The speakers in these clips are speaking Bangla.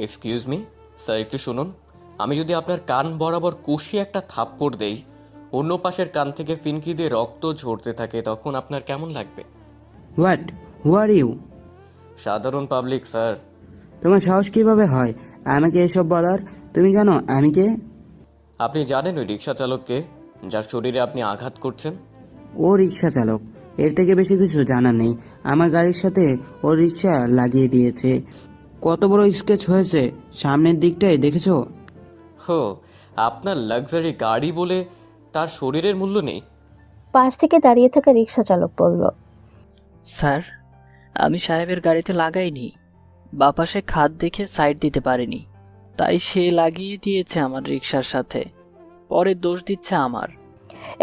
এক্সকিউজ মি স্যার, একটু শুনুন। আমি যদি আপনার কান বরাবর কষিয়ে একটা থাপ্পড় দেই, অন্য পাশের কান থেকে ফিনকি দিয়ে রক্ত ঝরতে থাকে, তখন আপনার কেমন লাগবে? হোয়াট? Who are you? সাধারণ পাবলিক স্যার। তোমার সাহস কিভাবে হয় আমাকে এসব বলার? তুমি জানো আমি কে? আপনি জানেন ওই রিক্সা চালককে, যার শরীরে আপনি আঘাত করছেন? ও রিক্সা চালক, এর থেকে বেশি কিছু জানা নেই। আমার গাড়ির সাথে ও রিক্সা লাগিয়ে দিয়েছে। কত বড় স্কেচ হয়েছে সামনের দিকটায় দেখেছো? হো, আপনার লাক্সারি গাড়ি বলে তার শরীরের মূল্য নেই? পাশ থেকে দাঁড়িয়ে থাকা রিকশা চালক বলল, স্যার, আমি সাহেবের গাড়িতে লাগাইনি। বাপাসে খাদ দেখে সাইড দিতে পারিনি, তাই সে লাগিয়ে দিয়েছে আমার রিক্সার সাথে, পরে দোষ দিচ্ছে আমার।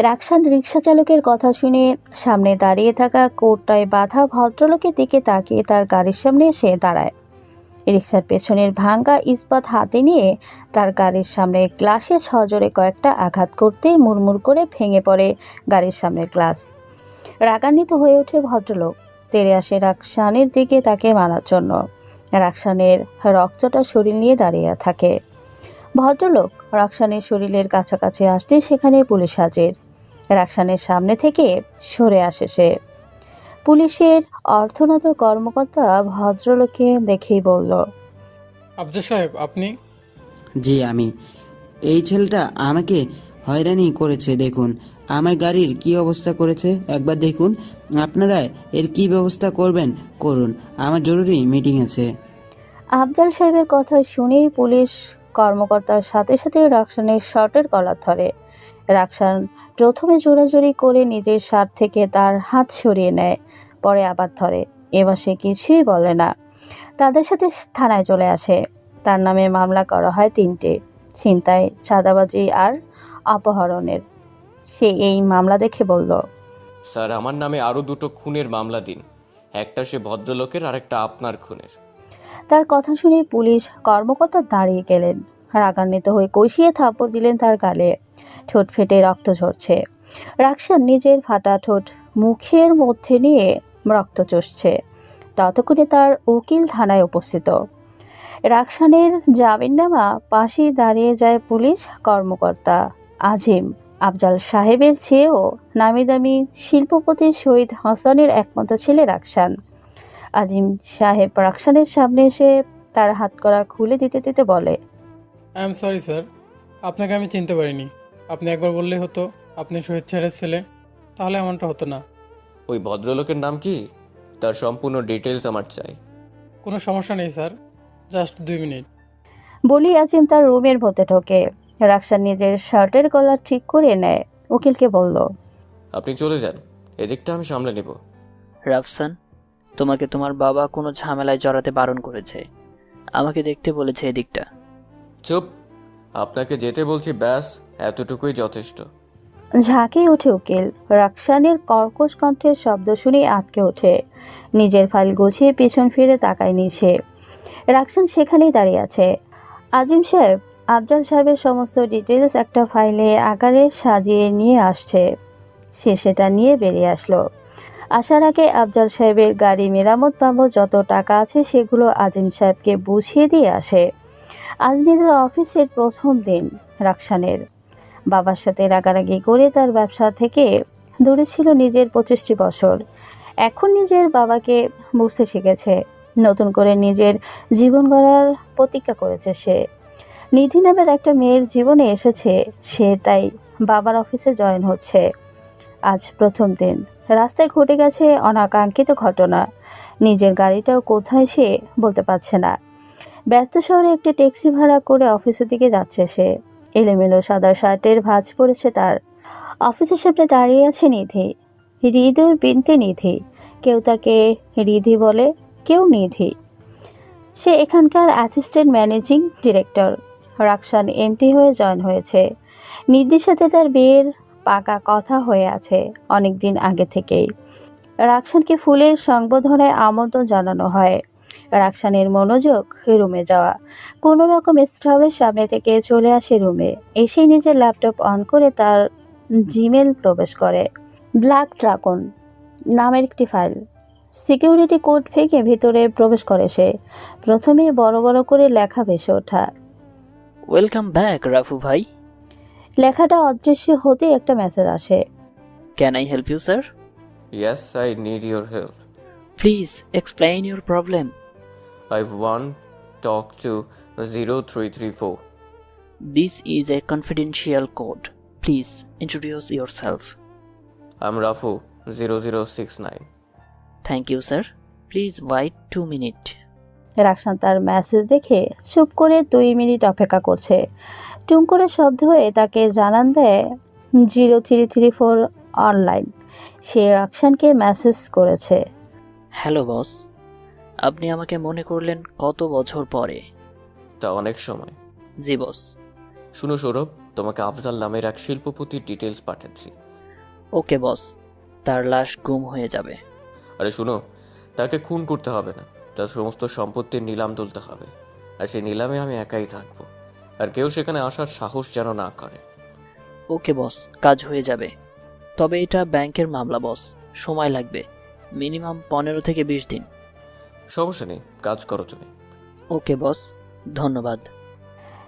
রাকসান রিকশা চালকের কথা শুনে সামনে দাঁড়িয়ে থাকা কোটটায় বাঁধা ভদ্রলোকের দিকে তাকিয়ে তার গাড়ির সামনে এসে দাঁড়ায়। রিকশার পেছনের ভাঙ্গা ইস্পাত হাতে নিয়ে তার গাড়ির সামনে গ্লাসে সজোরে কয়েকটা আঘাত করতেই মুড়মুড় করে ভেঙে পড়ে গাড়ির সামনের গ্লাস। রাগান্বিত হয়ে ওঠে ভদ্রলোক, তেড়ে আসে রাকসানের দিকে তাকে মারার জন্য। রাকসানের রক্তটা শরীর নিয়ে দাঁড়িয়ে থাকে। ভদ্রলোক রাকসানের শরীরের কাছাকাছি আসতে সেখানে পুলিশ হাজির। রাকসানের সামনে থেকে সরে আসে সে। পুলিশের অর্থনত কর্মকর্তা ভদ্রলোককে দেখেই বলল, আফজাল সাহেব, আপনি? জি আমি। এই ছেলেটা আমাকে হয়রানি করেছে, দেখুন আমার গাড়ির কি অবস্থা করেছে একবার দেখুন। আপনারা এর কি ব্যবস্থা করবেন করুন, আমার জরুরি মিটিং আছে। আফজাল সাহেবের কথা শুনেই পুলিশ কর্মকর্তার সাথে সাথে রাকসানের শার্টের কলার ধরে। রাকসান প্রথমে জোরাজোরি করে নিজের শার্ট থেকে তার হাত সরিয়ে নেয়, পরে আবার ধরে। এবার সে কিছুই বলে না। তাদের সাথে থানায় চলে আসে। তার নামে মামলা করা হয় 3টে, ছিনতাই, চাঁদাবাজি আর অপহরণের। সে এই মামলা দেখে বলল, স্যার, আমার নামে আরও 2টো খুনের মামলা দিন। একটা সে ভদ্রলোকের, আর একটা আপনার খুনের। তার কথা শুনে পুলিশ কর্মকর্তা দাঁড়িয়ে গেলেন। রাগান্বিত হয়ে কষিয়ে থাপ্পড় দিলেন তার গালে। ঠোঁট ফেটে রক্ত ঝরছে। রাকসান নিজের ফাটা ঠোঁট মুখের মধ্যে নিয়ে রক্ত চুষছে। ততক্ষণে তার উকিল থানায় উপস্থিত। রাকসানের জামিননামা পাশেই দাঁড়িয়ে যায় পুলিশ কর্মকর্তা আজিম। আফজাল সাহেবের চেয়েও নামিদামি শিল্পপতি শহীদ হাসানের একমাত্র ছেলে রাকসান। আজিম সাহেব রাকসানের সামনে এসে তার হাতকড়া খুলে দিতে দিতে বলে, আই এম সরি স্যার, আপনাকে আমি চিনতে পারিনি। আপনি একবার বললেই হতো আপনি শহীদ স্যারের ছেলে, তাহলে এমনটা হতো না। ওই ভদ্রলোকের নাম কি? তার সম্পূর্ণ ডিটেলস আমার চাই। কোনো সমস্যা নেই স্যার, জাস্ট 2 মিনিট। বলি আজিম তার রুমের মধ্যে ঢোকে। রাকসান নিজের শার্টের গলা ঠিক করে নেয়। উকিলকে বলল, আপনি চলে যান, এদিকটা আমি সামলে নেব। রাফসান, তোমাকে তোমার বাবা কোনো ঝামেলায় জড়াতে বারণ করেছে, আমাকে দেখতে বলেছে এদিকটা। চুপ! আপনাকে যেতে বলছি, ব্যাস এতটুকুই যথেষ্ট। ঝাঁকে ওঠে উকিল। রাকসানের কর্কশ কণ্ঠের শব্দ শুনে আটকে ওঠে। নিজের ফাইল গুছিয়ে পিছন ফিরে তাকায় নিচে। রাকসান সেখানেই দাঁড়িয়ে আছে। আজিম সাহেব আফজাল সাহেবের সমস্ত ডিটেলস একটা ফাইলে আকারে সাজিয়ে নিয়ে আসছে। সে সেটা নিয়ে বেরিয়ে আসলো। আসার আগে আফজাল সাহেবের গাড়ি মেরামত বাবদ যত টাকা আছে সেগুলো আজিম সাহেবকে বুঝিয়ে দিয়ে আসে। আজ নিজের অফিসের প্রথম দিন। রাকসানের বাবার সাথে রাগারাগি করে তার ব্যবসা থেকে দূরে ছিল নিজের 25টি বছর। এখন নিজের বাবাকে বুঝতে শিখেছে। নতুন করে নিজের জীবন গড়ার প্রতিজ্ঞা করেছে সে। নিধি নামের একটা মেয়ের জীবনে এসেছে সে, তাই বাবার অফিসে জয়েন হচ্ছে। আজ প্রথম দিন। রাস্তায় ঘটে গেছে অনাকাঙ্ক্ষিত ঘটনা। নিজের গাড়িটাও কোথায় সে বলতে পারছে না। ব্যস্ত শহরে একটি ট্যাক্সি ভাড়া করে অফিসের দিকে যাচ্ছে সে। এলোমেলো সাদা শার্টের ভাঁজ পড়েছে তার। অফিসের সামনে দাঁড়িয়ে আছে নিধি, হৃদয় বিনতে নিধি। কেউ তাকে রিধি বলে, কেউ নিধি। সে এখানকার অ্যাসিস্ট্যান্ট ম্যানেজিং ডিরেক্টর। রাকসান এমটি হয়ে জয়েন হয়েছে। নিধির সাথে তার বিয়ের পাকা কথা হয়ে আছে অনেক দিন আগে থেকেই। রাকসানকে ফুলের সংবর্ধনায় আমন্ত্রণ জানানো হয়। রাকসানের মনোযোগ রুমে যাওয়া। কোনো রকম স্টাফের সামনে থেকে চলে আসে রুমে। এসেই নিজের ল্যাপটপ অন করে তার জিমেল প্রবেশ করে। ব্ল্যাক ড্রাগন নামের একটি ফাইল। সিকিউরিটি কোড ভেঙে ভিতরে প্রবেশ করে সে। প্রথমে বড় বড় করে লেখা ভেসে ওঠা। ওয়েলকাম ব্যাক রাফু ভাই। লেখাটা অদৃশ্য হতে একটা মেসেজ আসে। Can I help you sir? Yes, I need your help. Please explain your problem. I want talk to 0334. This is a confidential code, please introduce yourself. I'm Rafu 0069. Thank you sir, please wait 2 minute. রাকসান তার মেসেজ দেখে চুপ করে 2 মিনিট অপেক্ষা করছে। টুং করে শব্দ হয়ে তাকে জানান দেয় 0334 অনলাইন। সে রাকসানকে মেসেজ করেছে। হ্যালো বস, আপনি আমাকে মনে করলেন কত বছর পরে? তা অনেক সময়। জি বস। শুনো সৌরভ, তোমাকে আফজাল নামের এক শিল্পপতির ডিটেলস পাঠাচ্ছি। ওকে বস, তার লাশ গুম হয়ে যাবে। আরে শুনো, তাকে খুন করতে হবে না, তার সমস্ত সম্পত্তির নিলাম তুলতে হবে। আর সেই নিলামে আমি একাই থাকবো, আর কেউ সেখানে আসার সাহস যেন না করে। ওকে বস, কাজ হয়ে যাবে। তবে এটা ব্যাংকের মামলা বস, সময় লাগবে, মিনিমাম 15 থেকে 20 দিন। সমস্যা নেই, কাজ করো তুমি। ওকে বস, ধন্যবাদ।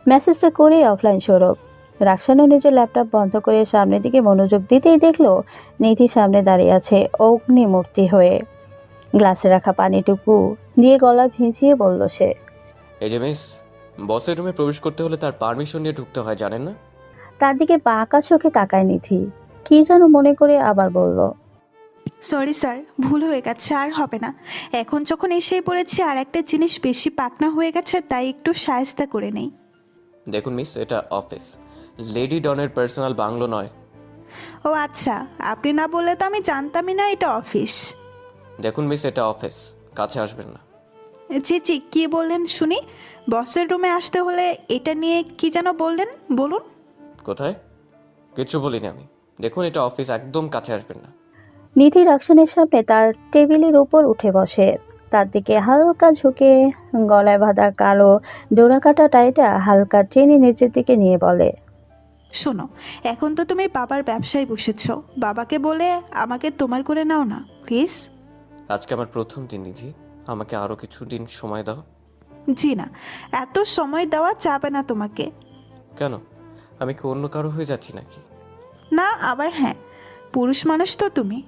মেসেজটা করে অফলাইন সৌরভ। রাকসানও নিজের ল্যাপটপ বন্ধ করে সামনের দিকে মনোযোগ দিতেই দেখলো নিধি সামনে দাঁড়িয়ে আছে অগ্নিমূর্তি হয়ে। গ্লাসে রাখা পানিটুকু দিয়ে গলা ভিজিয়ে বলল সে। এই যে মিস, বসের রুমে প্রবেশ করতে হলে তার পারমিশন নিয়ে ঢুকতে হয়, জানেন না? তার দিকে বাঁকা চোখে তাকায় নিধি, কি যেন মনে করে আবার বলল। সরি স্যার, ভুল হয়ে গেছে, আর হবে না। এখন যখন এসেই পড়েছি আর একটা জিনিস বেশি পাকনা হয়ে গেছে, তাই একটু সায়স্তা করে নেই। দেখুন মিস, এটা অফিস, লেডি ডনের পার্সোনাল বাংলো নয়। ও আচ্ছা, আপনি না বললে তো আমি জানতামই না এটা অফিস। দেখুন মিস, এটা অফিস, কাছে আসবেন না। জি জি, কী বললেন শুনি? বসের রুমে আসতে হলে এটা নিয়ে কি যেন বললেন, বলুন। কোথায়? কিছু বলিনি আমি। দেখুন, এটা অফিস, একদম কাছে আসবেন না। নিধি রাকসানের সামনে তার টেবিলের উপর উঠে বসে। তার দিকে হালকা ঝুঁকে গলায় বাঁধা কালো ডোরাকাটা টাইটা হালকা টেনে নিচের দিকে নিয়ে বলে। শোনো, এখন তো তুমি বাবার ব্যবসায় বসেছ, বাবাকে বলে আমাকে তোমার করে নাও না প্লিজ। আজকে আমার প্রথম দিন নিধি, আমাকে আরও কিছু দিন সময় দাও। জি না, এত সময় দেওয়া যাবে না তোমাকে। কেন? আমি কি অন্য কারো হয়ে যাচ্ছি নাকি? না, আবার হ্যাঁ, পুরুষ মানুষ তো তুমি।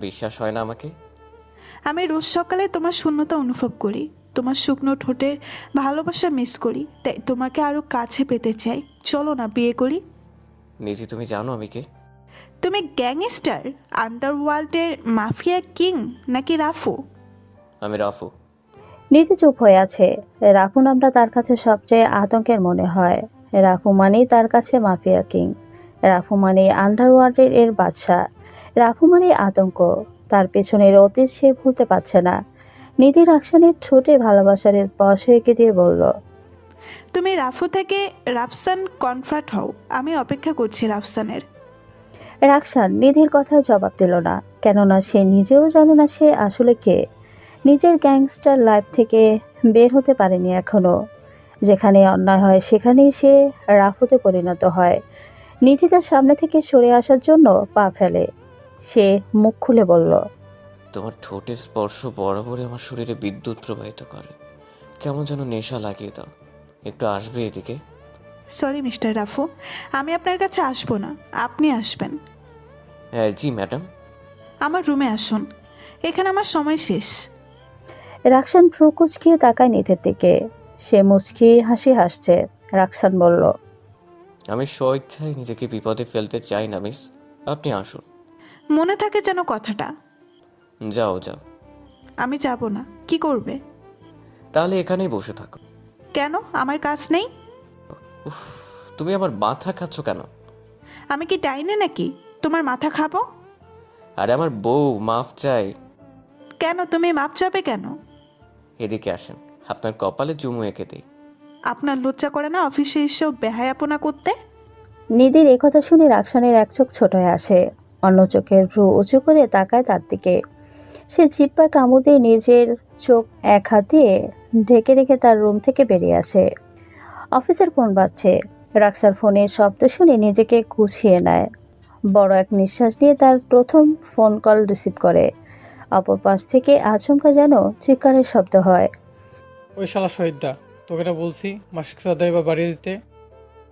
বিশ্বাস হয় না আমাকে? আমি রোজ সকালে তোমার শূন্যতা অনুভব করি, তোমার শুকনো ঠোঁটের ভালোবাসা মিস করি, তাই তোমাকে আরও কাছে পেতে চাই। চলো না বিয়ে করি। নিধি, তুমি জানো আমি কে? তুমি গ্যাংস্টার, আন্ডারওয়ার্ল্ডের মাফিয়া কিং নাকি রাফু? আমি রাফু। নিধি চুপ হয়ে আছে। রাফু নামটা তার কাছে সবচেয়ে আতঙ্কের মনে হয়। রাফু মানেই তার কাছে মাফিয়া কিং, রাফু মানে আন্ডারওয়ার্ল্ডের এর বাদশা, রাফু মানে আতঙ্ক। তার পেছনের অতীত সে ভুলতে পারছে না। নিধি রাকসানের ঠোঁটে ভালোবাসার স্পর্শ এঁকে দিয়ে বলল। তুমি রাফু থেকে রাফসান কনফার্ট হও, আমি অপেক্ষা করছি রাফসানের। রাকসান নিধির কথা জবাব দিল না, কেননা সে নিজেও জানে না সে আসলে কে। নিজের গ্যাংস্টার লাইফ থেকে বের হতে পারেনি এখনো। যেখানে অন্যায় হয় সেখানেই সে রাফুতে পরিণত হয়। নিধি তার সামনে থেকে সরে আসার জন্য পা ফেলে। সে মুখ খুলে বলল। তোমার ঠোঁটের স্পর্শ বরাবরই আমার শরীরে বিদ্যুৎ প্রবাহিত করে, কেমন যেন নেশা লাগিয়ে দাও। একটু আসবে এদিকে? সরি মিস্টার রাফু, আমি আপনার কাছে আসবো না, আপনি আসবেন। হ্যাঁ জি ম্যাডাম। আমার রুমে আসুন, এখানে আমার সময় শেষ। রাকসান ভ্রু কুচকিয়ে তাকায় নিধির দিকে। সে মুচকি হাসি হাসছে। রাকসান বলল। আমি স্বইচ্ছায় নিজেকে বিপদে ফেলতে চাই না মিস, আপনি আসুন। মনে থাকে যেন কথাটা। যাও যাও। আমি যাব না। কি করবে? তাহলে এখানেই বসে থাকো। কেন, আমার কাজ নেই? উফ, তুমি আমার মাথা খাচ্ছ কেন? আমি কি ডাইনে নাকি তোমার মাথা খাবো? আরে আমার বউ, মাফ চাই। কেন, তুমি মাপ চাবে কেন? এদিকে আসেন, আপনার কপালে চুমু এঁকে দিই। আপনার লজ্জা করে না অফিসে এসেও বেহায়াপনা করতে? নিধির একথা শুনে রাকসানের এক চোখ ছোট হয়ে আসে। অন্য চোখের ভ্রু উঁচু করে তাকায় তার দিকে। সে জিহ্বা কামড় দিয়ে নিজের চোখ এক হাত দিয়ে ঢেকে রেখে তার রুম থেকে বেরিয়ে আসে। অফিসের ফোন বাজছে। রাকসার ফোনের শব্দ শুনে নিজেকে গুছিয়ে নেয়। বড় এক নিঃশ্বাস নিয়ে তার প্রথম ফোন কল রিসিভ করে। অপর পাশ থেকে আচমকা যেন চিৎকারের শব্দ হয়। ওই শালা শহীদদা, তোকে না বলছি মাসিক চাঁদা এবার বাড়িয়ে দিতে,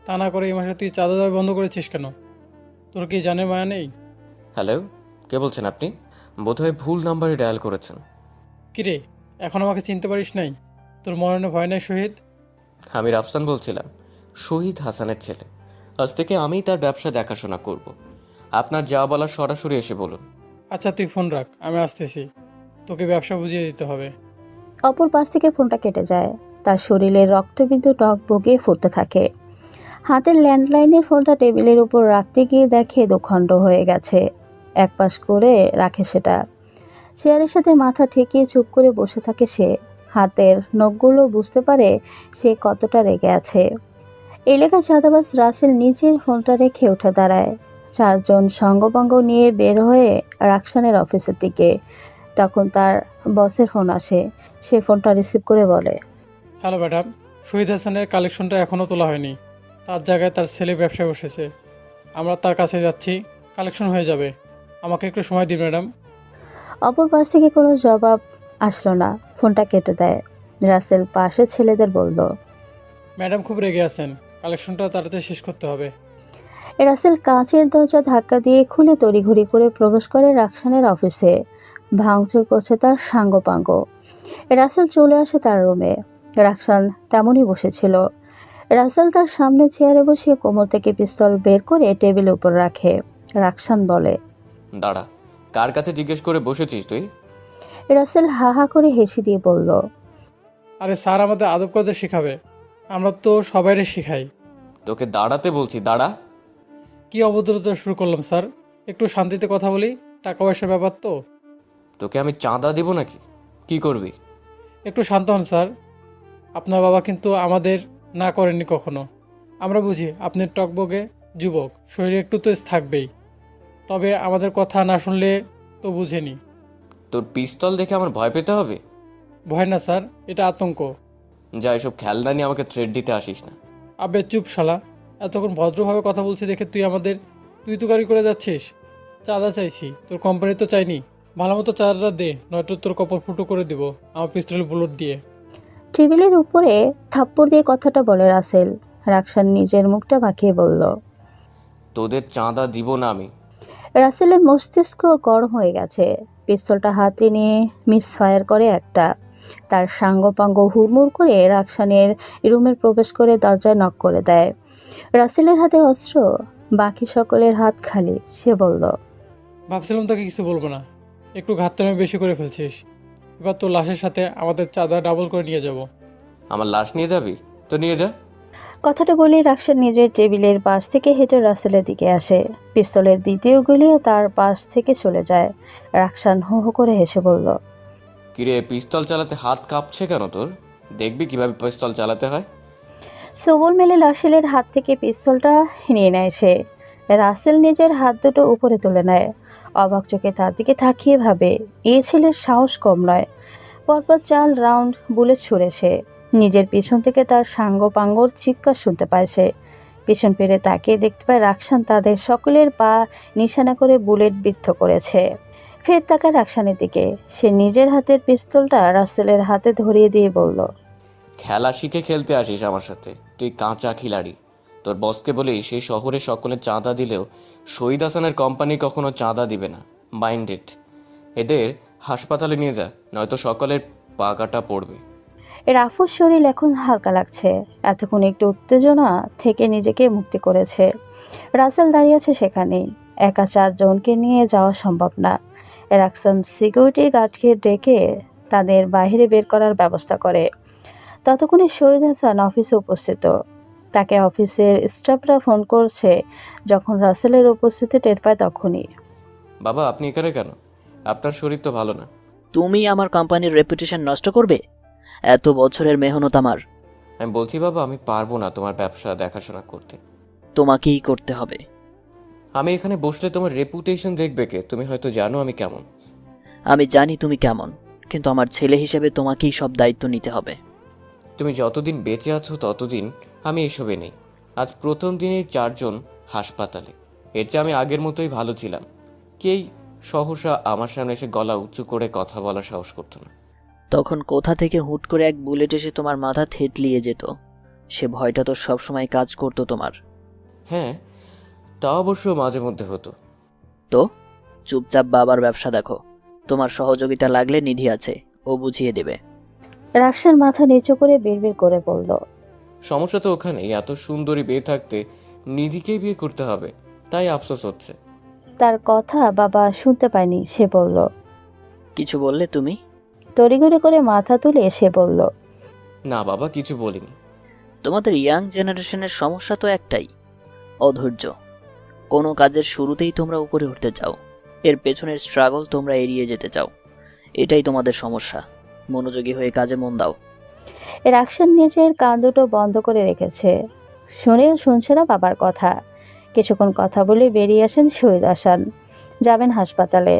তা না করে এই মাসে তুই চাঁদা দেওয়া বন্ধ করেছিস কেন? তোর কি জানে মায়া নেই? হ্যালো, কে বলছেন আপনি? বোধহয় ভুল নাম্বারে ডায়াল করেছেন। কিরে, এখন আমাকে চিনতে পারিস নাই? তোর মরণে ভয় নাই শহীদ? আমি রাফসান বলছিলাম, শহীদ হাসানের ছেলে। আজ থেকে আমিই তার ব্যবসা দেখাশোনা করব। আপনার যা বলার সরাসরি এসে বলুন। আচ্ছা তুই ফোন রাখ, আমি আসতেছি। তোকে ব্যবসা বুঝিয়ে দিতে হবে। অপর পাশ থেকে ফোনটা কেটে যায়। তার শরীরের রক্তবিন্দু টক বগিয়ে ফুটতে থাকে। হাতের ল্যান্ডলাইনের ফোনটা টেবিলের উপর রাখতে গিয়ে দেখে দুখণ্ড হয়ে গেছে। এক পাশ করে রাখে সেটা। চেয়ারের সাথে মাথা ঠেকিয়ে চুপ করে বসে থাকে সে। হাতের নখগুলো বুঝতে পারে সে কতটা রেগে আছে। এলাকা চাঁদাবাজ রাসেল নিজের ফোনটা রেখে উঠে দাঁড়ায়। চারজন সঙ্গভঙ্গ নিয়ে বের হয়ে রাকসানের অফিসের দিকে। তখন তার বসের ফোন আসে। সে ফোনটা রিসিভ করে বলে, হ্যালো ম্যাডাম, শহীদ হাসানের কালেকশনটা এখনও তোলা হয়নি। তার জায়গায় তার ছেলে ব্যবসায় বসেছে। আমরা তার কাছে যাচ্ছি, কালেকশন হয়ে যাবে। আমাকে একটু সময় দিন ম্যাডাম। অপর পাশ থেকে কোনো জবাব আসলো না। ফোনটা কেটে দেয়। রাসেল পাশে ছেলেদের বলল, ম্যাডাম খুব রেগে আছেন, কালেকশনটা তাড়াতাড়ি শেষ করতে হবে। রাসেল কাঁচের দরজা ধাক্কা দিয়ে খুলে তড়িঘড়ি করে প্রবেশ করে রাকসানের অফিসে। ভাঙচুর করছে তার সাঙ্গপাঙ্গ। রাসেল চলে আসে তার রুমে। রাকসান তেমনই বসেছিল। রাসেল তার সামনে চেয়ারে বসে কোমর থেকে পিস্তল বের করে টেবিলের উপর রাখে। রাকসান বলে, দাঁড়া, কার কাছে জিজ্ঞেস করে বসেছিস তুই? রাসেল হা হা করে হেসে দিয়ে বলল, আরে স্যার আমাদের আদব কায়দা শেখাবে, আমরা তো সবাইরে শেখাই। তোকে দাঁড়াতে বলছি, দাঁড়া। কি অভদ্রতা শুরু করলাম স্যার? একটু শান্তিতে কথা বলি, টাকা পয়সার ব্যাপার তো। তোকে আমি চাঁদা দেবো নাকি? কি করবি? একটু শান্ত হন স্যার। আপনার বাবা কিন্তু আমাদের না করেননি কখনো। আমরা বুঝি আপনি টকবগে যুবক, শরীরে একটু তো থাকবেই। তবে আমাদের কথা না শুনলে তো বুঝেনি। তোর পিস্তল দেখে আমার ভয় পেতে হবে? ভয় না স্যার, এটা আতঙ্ক। যা, এসব খেলনা নিয়ে আমাকে থ্রেট দিতে আসিস না। আবে চুপ শালা, এতক্ষণ ভদ্রভাবে কথা বলছি দেখে তুই আমাদের তুই তুকারি করে যাচ্ছিস। চাঁদা চাইছি, তোর কোম্পানি তো চাইনি। ভালো মতো চাঁদাটা দে, নয়তো তোর কপাল ফুটো করে দিব আমার পিস্তলের বুলেট দিয়ে। টেবিলের উপরে থাপ্পড় দিয়ে কথাটা বলে রাসেল। রাকসান নিজের মুখটা বাঁকিয়ে বলল, তোদের চাঁদা দিব না আমি। রাসেলের মস্তিষ্ক গরম হয়ে গেছে। পিস্তলটা হাতে নিয়ে মিস ফায়ার করে একটা। তার সাঙ্গপাঙ্গ হুড়মুড় করে রাকসানের রুমের প্রবেশ করে দরজায় নক করে দেয়। রাসেলের হাতে অস্ত্র, বাকি সকলের হাত খালি। সে বলল, ভাবছিলাম তোকে কিছু বলবো না, একটু ঘাটতামি বেশি করে ফেলছিস। এবার তোর লাশের সাথে আমাদের চাঁদা ডাবল করে নিয়ে যাব। আমার লাশ নিয়ে যাবি? তো নিয়ে যা। কথাটা বলে রাকসান নিজের টেবিলের পাশ থেকে হেঁটে রাসেলের দিকে আসে। পিস্তলের দ্বিতীয় গুলিও তার পাশ থেকে চলে যায়। রাকসান হো হো করে হেসে বলল, কিরে, পিস্তল চালাতে হাত কাঁপছে কেন তোর? দেখবি কিভাবে পিস্তল চালাতে হয়। সবল মেলে রাসেলের হাত থেকে পিস্তলটা নিয়ে নেয় সে। রাসেল নিজের হাত দুটো উপরে তুলে নেয়। অবাক চোখে তার দিকে তাকিয়ে ভাবে, এ ছেলের সাহস কম নয়। পরপর 4 রাউন্ড বুলেট ছুড়ে সে। নিজের পিছন থেকে তার সাঙ্গপাঙ্গর চিৎকার শুনতে পায় সে। পিছন ফিরে তাকিয়ে দেখতে পায় রাকসান তাদের সকলের পা নিশানা করে বুলেট বিদ্ধ করেছে। ফের তাকায় রাকসানের দিকে। সে নিজের হাতের পিস্তলটা রাসেলের হাতে ধরিয়ে দিয়ে বলল, খেলা শিখে খেলতে আসিস আমার সাথে? তুই কাঁচা খিলাড়ি। তোর বসকে বলেই সেই শহরে সকলে চাঁদা দিলেও শহীদ হাসানের কোম্পানি কখনো চাঁদা দিবে না। মাইন্ডেড। এদের হাসপাতালে নিয়ে যা, নয়তো সকলের পা কাটা পড়বে। রাফুর শরীর এখন হালকা লাগছে। এতক্ষণ একটু উত্তেজনা থেকে নিজেকে মুক্তি করেছে। রাসেল দাঁড়িয়ে আছে সেখানেই। একা 4 জনকে নিয়ে যাওয়া সম্ভব না। রাকসান সিকিউরিটি গার্ডকে ডেকে তাদের বাইরে বের করার ব্যবস্থা করে। ততক্ষণে শহীদ হাসান অফিসে উপস্থিত। তাকে অফিসের স্টাফরা ফোন করছে। যখন রাসেলের উপস্থিতি টের পায় তখনই। বাবা, আপনি এখানে কেন? আপনার শরীর তো ভালো না। তুমি আমার কোম্পানির রেপুটেশন নষ্ট করবে? এত বছরের মেহনত আমার। আমি বলছি বাবা, আমি পারবো না তোমার ব্যবসা দেখাশোনা করতে। তোমাকেই করতে হবে। আমি এখানে বসলে তোমার রেপুটেশন দেখবে কে? তুমি হয়তো জানো আমি কেমন। আমি জানি তুমি কেমন, কিন্তু আমার ছেলে হিসেবে তোমাকেই সব দায়িত্ব নিতে হবে। তুমি যতদিন বেঁচে আছো ততদিন আমি এসবে নেই। আজ প্রথম দিনের 4 জন হাসপাতালে। এর চেয়ে আমি আগের মতোই ভালো ছিলাম। কেই সহসা আমার সামনে এসে গলা উঁচু করে কথা বলার সাহস করতো না। তখন কোথা থেকে হুট করে এক বুলেট এসে তোমার মাথা থেতলিয়ে যেত, সে ভয়টা তো সবসময় কাজ করতো তোমার। হ্যাঁ, তা অবশ্য মাঝে মধ্যে হতো। তো চুপচাপ বাবার ব্যবসা দেখো, তোমার সহযোগিতা লাগলে নিধি আছে, ও বুঝিয়ে দেবে। রাকসান মাথা নিচু করে বিড়বিড় করে বলল, সমস্যা তো ওখানেই, এত সুন্দরী বিয়ে থাকতে নিধিকেই বিয়ে করতে হবে, তাই আফসোস হচ্ছে। তার কথা বাবা শুনতে পায়নি। সে বলল, কিছু বললে তুমি? তড়িঘড়ি করে মাথা তুলে সে বলল, না বাবা, কিছু বলিনি। তোমাদের ইয়াং জেনারেশনের সমস্যা তো একটাই, অধৈর্য। কোনো কাজের শুরুতেই তোমরা উপরে উঠতে চাও, এর পেছনের স্ট্রাগল তোমরা এড়িয়ে যেতে চাও। এটাই তোমাদের সমস্যা। মনোযোগী হয়ে কাজে মন দাও। রাকসান নিজের কান দুটো বন্ধ করে রেখেছে, শুনেও শুনছে না বাবার কথা। কিছুক্ষণ কথা বলে বেরিয়ে আসেন শহীদ হাসান। যাবেন হাসপাতালে।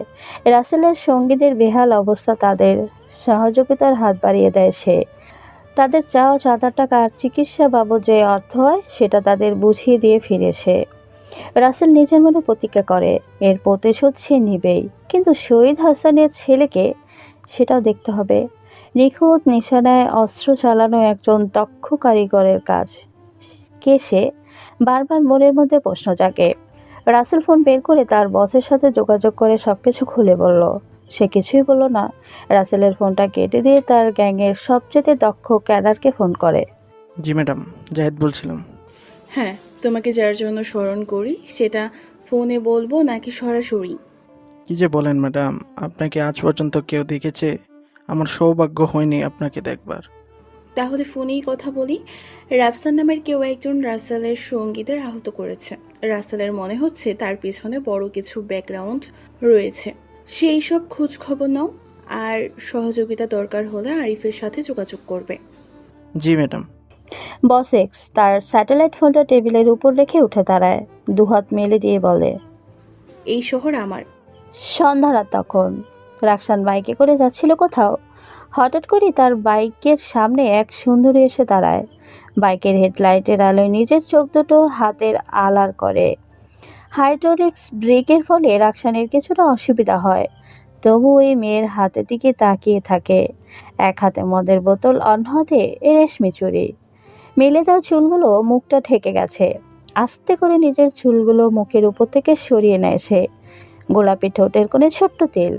রাসেলের সঙ্গীদের বেহাল অবস্থা, তাদের সহযোগিতার হাত বাড়িয়ে দেয় সে। তাদের চাওয়া চাঁদা টাকা আর চিকিৎসা বাবদ যে অর্থ হয় সেটা তাদের বুঝিয়ে দিয়ে ফিরে সে। রাসেল নিজের মনে প্রতিজ্ঞা করে এর প্রতিশোধ সে নিবেই, কিন্তু শহীদ হাসানের ছেলেকে সেটাও দেখতে হবে। নিখুঁত নিশানায় অস্ত্র চালানো একজন দক্ষ কারিগরের কাজ। কে সে? বারবার মনের মধ্যে প্রশ্ন জাগে। রাসেল ফোন বের করে তার বসের সাথে যোগাযোগ করে সবকিছু খুলে বলল। সে কিছুই বলল না। রাসেলের ফোনটা কেটে দিয়ে তার গ্যাংয়ের সবচেয়ে দক্ষ ক্যাডারকে ফোন করে। জি ম্যাডাম, জাহিদ বলছিলাম। হ্যাঁ, তোমাকে যার জন্য স্মরণ করি সেটা ফোনে বলবো নাকি সরাসরি? কি যে বলেন ম্যাডাম, আপনাকে আজ পর্যন্ত কেউ দেখেছে? আমার সৌভাগ্য হয়নি আপনাকে দেখবার। তাহলে ফোনেই কথা বলি। রাফসান নামের কেউ একজন রাসেলের সঙ্গীদের আহত করেছে। রাসেলের মনে হচ্ছে তার পিছনে বড় কিছু ব্যাকগ্রাউন্ড রয়েছে। সেই সব খোঁজ খবর নাও, আর সহযোগিতা দরকার হলে আরিফের সাথে যোগাযোগ করবে। জি ম্যাডাম। বস এক্স তার স্যাটেলাইট ফোনটা টেবিলের উপর রেখে উঠে দাঁড়ায়, দুহাত মেলে দিয়ে বলে, এই শহর আমার। সন্ধ্যা রাত তখন। রাকসান বাইকে করে যাচ্ছিল কোথাও। হঠাৎ করে তার বাইকের সামনে এক সুন্দরী এসে দাঁড়ায়। বাইকের হেডলাইটের আলোয় নিজের চোখ দুটো হাতের আলার করে। হাইড্রোলিক্স ব্রেকের ফলে রাকসানের কিছুটা অসুবিধা হয়, তবু ওই মেয়ের হাতের দিকে তাকিয়ে থাকে। এক হাতে মদের বোতল, অন্য হাতে রেশমি চুড়ি। মেলে দেওয়া চুলগুলো মুখটা ঢেকে গেছে। আস্তে করে নিজের চুলগুলো মুখের উপর থেকে সরিয়ে নেয় সে। গোলাপি ঠোঁটের কোণে ছোট্ট তিল।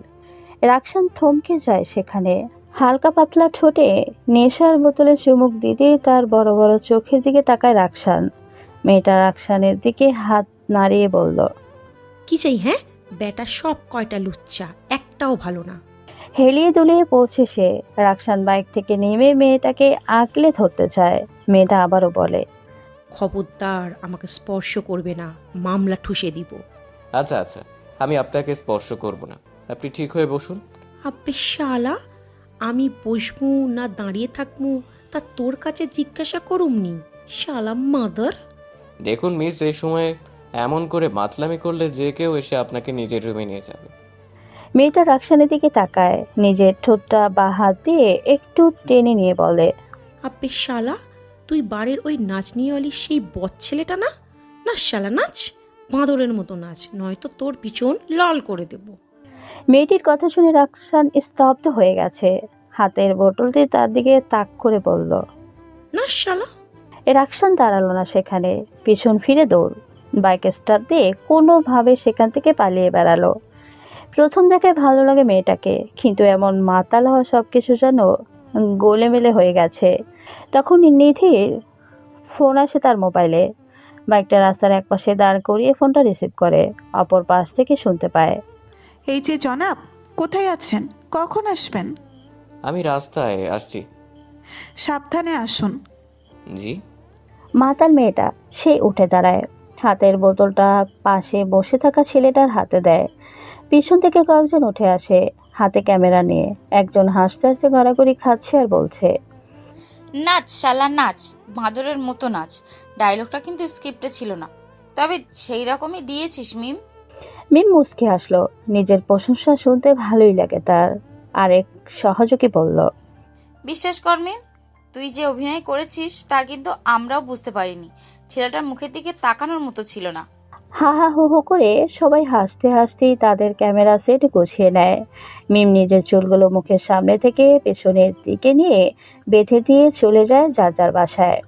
রাকসান থমকে যায় সেখানে। হালকা পাতলা ঠোঁটে নেশার বোতলে চুমুক দিতেই তার বড় বড় চোখের দিকে তাকায় রাকসান। মেয়েটা রাকসানের দিকে হাত নাড়িয়ে বলল, কি চাই? হ্যাঁ, বেটা সব কয়টা লুচ্চা, একটাও ভালো না। হেলিয়ে দুলিয়ে পড়ছে সে। রাকসান বাইক থেকে নেমে মেয়েটাকে আঁকলে ধরতে চায়। মেয়েটা আবারও বলে, খবরদার আমাকে স্পর্শ করবে না, মামলা ঠুসে দিব। আচ্ছা আচ্ছা, আমি আপনাকে স্পর্শ করব না, আপনি ঠিক হয়ে বসুন। আব্বে শালা, আমি বসবো না দাঁড়িয়ে থাকবো তা তোর কাছে জিজ্ঞাসা করুমনি, শালা মাদার। দেখুন মিস, এই সময় এমন করে মাতলামি করলে যে কেউ এসে আপনাকে নিজের রুমে নিয়ে যাবে। মেয়েটা রাকসানের দিকে তাকায়, নিজের ঠোঁটটা বা হাত দিয়ে একটু টেনে নিয়ে বলে, আব্বে শালা, তুই বাড়ির ওই নাচনিওয়ালি সেই বদ ছেলেটা না? না শালা নাচ, বাঁদরের মতো নাচ, নয়তো তোর পিছন লাল করে দেব। মেয়েটির কথা শুনে রাকসান স্তব্ধ হয়ে গেছে। হাতের বোতলটি তার দিকে তাক করে বলল, না শালা। রাকসান দাঁড়ালো না সেখানে, পিছন ফিরে দৌড়। বাইক স্টার্ট দিয়ে কোনোভাবে সেখান থেকে পালিয়ে বেড়ালো। প্রথম দেখায় ভালো লাগে মেয়েটাকে, কিন্তু এমন মাতাল হওয়া সব কিছু যেন গোলেমেলে হয়ে গেছে। তখন নিধির ফোন আসে তার মোবাইলে। বাইকটা রাস্তার একপাশে দাঁড় করিয়ে ফোনটা রিসিভ করে। অপর পাশ থেকে শুনতে পায়, এই যে জনাব, কোথায় আছেন? কখন আসবেন? আমি রাস্তায় আসছি। সাবধানে আসুন। জি। মাতাল মেয়েটা সে উঠে দাঁড়ায়, হাতের বোতলটা পাশে বসে থাকা ছেলেটার হাতে দেয়। পিছন থেকে কয়েকজন উঠে আসে, হাতে ক্যামেরা নিয়ে। একজন হাসতে হাসতে গড়াগড়ি খাচ্ছে আর বলছে, নাচ শালা নাচ, বাঁদরের মতো নাচ। ডায়লগটা কিন্তু স্ক্রিপ্টে ছিল না, তবে সেই রকমই দিয়েছিস মিম। মিম মুচকি হাসলো। নিজের প্রশংসা শুনতে ভালোই লাগে তার। আরেক সহযোগী বলল, বিশ্বাস কর মিম, তুই যে অভিনয় করেছিস তা কিন্তু আমরাও বুঝতে পারিনি। ছেলেটার মুখের দিকে তাকানোর মতো ছিল না। হা হা হু হু করে সবাই হাসতে হাসতেই তাদের ক্যামেরা সেট গুছিয়ে নেয়। মিম নিজের চুলগুলো মুখের সামনে থেকে পেছনের দিকে নিয়ে বেঁধে দিয়ে চলে যায় যার যার বাসায়।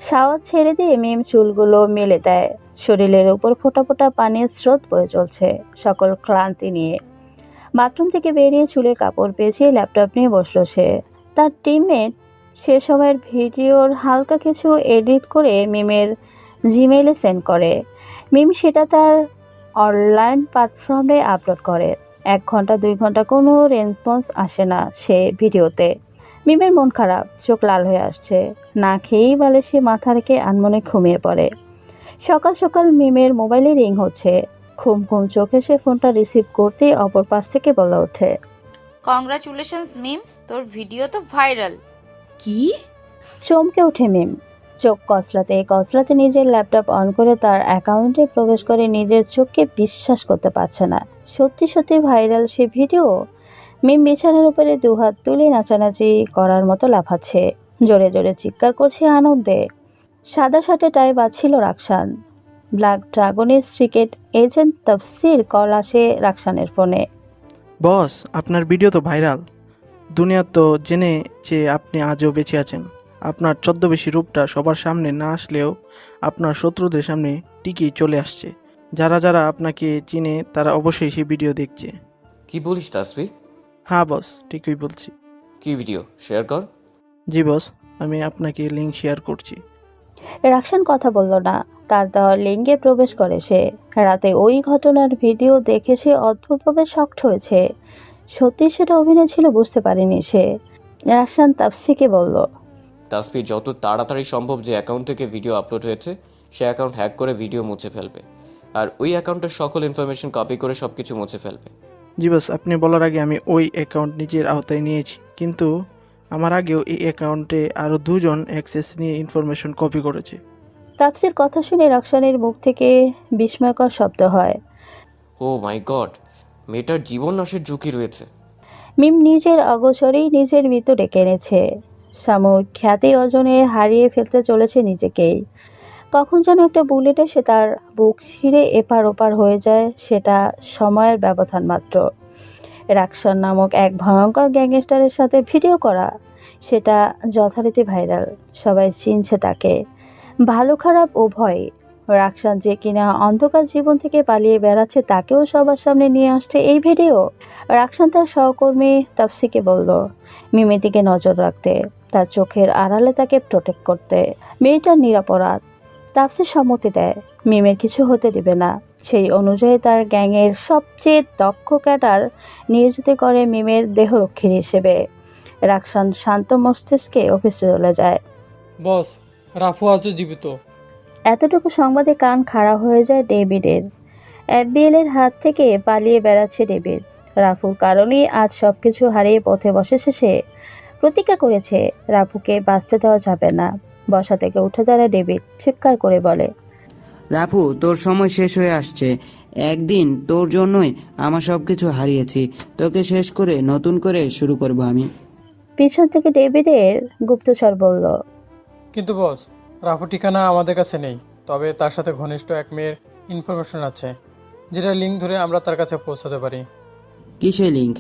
শাওয়ার ছেড়ে দিয়ে মিম চুলগুলো মেলে দেয়। শরীরের উপর ফোঁটা ফোঁটা পানির স্রোত বয়ে চলছে সকল ক্লান্তি নিয়ে। বাথরুম থেকে বেরিয়ে চুলে কাপড় পেঁচিয়ে ল্যাপটপ নিয়ে বসলো সে। তার টিমমেট সে সময়ের ভিডিওর হালকা কিছু এডিট করে মিমের জিমেইলে সেন্ড করে। মিম সেটা তার অনলাইন প্ল্যাটফর্মে আপলোড করে। 1 ঘন্টা 2 ঘন্টা কোনো রেসপন্স আসে না সে ভিডিওতে। মিমের মন খারাপ, চোখ লাল হয়ে আসছে। না খেয়েই বালিশে মাথা রেখে আনমনে ঘুমিয়ে পড়ে। সকাল সকাল মিমের মোবাইলে রিং হচ্ছে। ঘুম ঘুম চোখে সে ফোনটা রিসিভ করতেই অপর পাশ থেকে বলে ওঠে, কংগ্রাচুলেশনস মিম, তোর ভিডিও তো ভাইরাল। কি? চমকে ওঠে মিম। চোখ কচলাতে কচলাতে নিজের ল্যাপটপ অন করে তার অ্যাকাউন্টে প্রবেশ করে নিজের চোখকে বিশ্বাস করতে পারছে না। সত্যি সত্যি ভাইরাল সে ভিডিও। মিম বিছানার উপরে দুহাত তুলে নাচানাচি করার মতো লাফাচ্ছে, জোরে জোরে চিৎকার করছে আনন্দে। সাদা শার্টে টাই বাজছিল রাকসান। ব্ল্যাক ড্রাগনের সিক্রেট এজেন্ট তাফসির কল আসে রাকসানের ফোনে। বস, আপনার ভিডিও তো ভাইরাল। দুনিয়া তো জেনে যে আপনি আজও বেঁচে আছেন। আপনার ছদ্মবেশী রূপটা সবার সামনে না আসলেও আপনার শত্রুদের সামনে ঠিকই চলে আসছে। যারা যারা আপনাকে চিনে তারা অবশ্যই সেই ভিডিও দেখছে। কি বলিস তাসফি? হ্যাঁ বস, ঠিকই বলছি। কি ভিডিও শেয়ার কর। জি বস, আমি আপনাকে লিঙ্ক শেয়ার করছি। রাকসান কথা বলল না। তার দেওয়ার লিঙ্কে প্রবেশ করে সে। রাতে ওই ঘটনার ভিডিও দেখে সে অদ্ভুতভাবে শকড হয়েছে। সত্যি সেটা অভিনয় ছিল বুঝতে পারেনি সে। রাকসান তাফসিকে বলল, তাসফি যত তাড়াতাড়ি সম্ভব যে অ্যাকাউন্ট থেকে ভিডিও আপলোড হয়েছে সে অ্যাকাউন্ট হ্যাক করে ভিডিও মুছে ফেলবে, আর ওই অ্যাকাউন্টের সকল ইনফরমেশন কপি করে সব কিছু মুছে ফেলবে। জি বস, আপনি বলার আগে আমি ওই অ্যাকাউন্ট নিজের আওতায় নিয়েছি, কিন্তু আমার আগেও এই অ্যাকাউন্টে আরও 2 জন অ্যাক্সেস নিয়ে ইনফরমেশন কপি করেছে। তাফসির কথা শুনে রাকসানের মুখ থেকে বিস্ময়কর শব্দ হয়। ও মাই গড, মেয়েটার জীবন নাশের ঝুঁকি রয়েছে। মিম নিজের অগোচরেই নিজের ভিতর ডেকে এনেছে। সাময়িক খ্যাতি অর্জনে হারিয়ে ফেলতে চলেছে নিজেকেই। কখন যেন একটা বুলেট এসে তার বুক ছিঁড়ে এপার ওপার হয়ে যায়, সেটা সময়ের ব্যবধান মাত্র। রাকসান নামক এক ভয়ঙ্কর গ্যাংস্টারের সাথে ভিডিও করা, সেটা যথারীতি ভাইরাল। সবাই চিনছে তাকে, ভালো খারাপ উভয়। রাকসান যে কিনা অন্ধকার জীবন থেকে পালিয়ে বেড়াচ্ছে তাকেও সবার সামনে নিয়ে আসছে এই ভিডিও। রাকসান তার সহকর্মী তাফসিকে বলল মিমের দিকে নজর রাখতে, তার চোখের আড়ালে তাকে প্রোটেক্ট করতে। মেয়েটার নিরাপরাধ। তাফসির সম্মতি দেয়, মিমের কিছু হতে দিবে না। সেই অনুযায়ী তার গ্যাংয়ের সবচেয়ে দক্ষ ক্যাডার নিয়োজিত করে মিমের দেহরক্ষী হিসেবে। রাকসান শান্ত মস্তিষ্কে অফিসে চলে যায়। বস, রাফু আজও জীবিত। এতটুকু সংবাদে কান খাড়া হয়ে যায় ডেভিডের। এফবিএল এর হাত থেকে পালিয়ে বেড়াচ্ছে ডেভিড। রাফুর কারণেই আজ সবকিছু হারিয়ে পথে বসেছে সে। প্রতিজ্ঞা করেছে রাফুকে বাঁচতে দেওয়া যাবে না। বসা থেকে উঠে দাঁড়ায় ডেভিড, চিৎকার করে বলে, রাফু, তোর সময় শেষ হয়ে আসছে। একদিন তোর জন্যই আমার সব কিছু হারিয়েছি। তোকে শেষ করে নতুন করে শুরু করব আমি। পিছন থেকে ডেভিডের গুপ্তচর বলল, কিন্তু বস, রাফু ঠিকানা আমাদের কাছে নেই, তবে তার সাথে ঘনিষ্ঠ এক মেয়ের ইনফরমেশন আছে, যেটা লিঙ্ক ধরে আমরা তার কাছে পৌঁছাতে পারি। কিসে লিঙ্ক?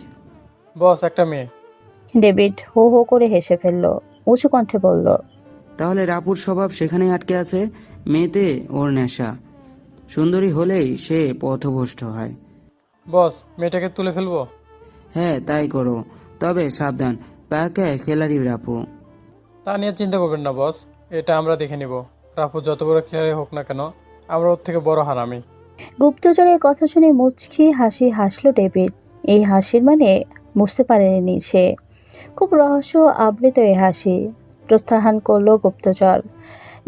বস, একটা মেয়ে। ডেভিড হো হো করে হেসে ফেলল, উঁচু কণ্ঠে বলল, তাহলে রাপুর স্বভাব সেখানেই আটকে আছে। মেয়েতে ওর নেশা। সুন্দরী হলেই সে পথভ্রষ্ট হয়। বস, মেয়েটাকে তুলে ফেলবো? হ্যাঁ, তাই করো, তবে সাবধান, পাকে খেলারি রাপু। তা নিয়ে চিন্তা করবেন না বস, এটা আমরা দেখে নিব। রাফু যত বড় খেলাড়ি হোক না কেন, আমরা ওর থেকে বড় হারামি। গুপ্তচরের কথা শুনে মুচকি হাসি হাসল ডেভিড। এই হাসির মানে বুঝতে পারেনি সে। খুব রহস্য আবৃত এই হাসি। প্রত্যাহান করল গুপ্তচর।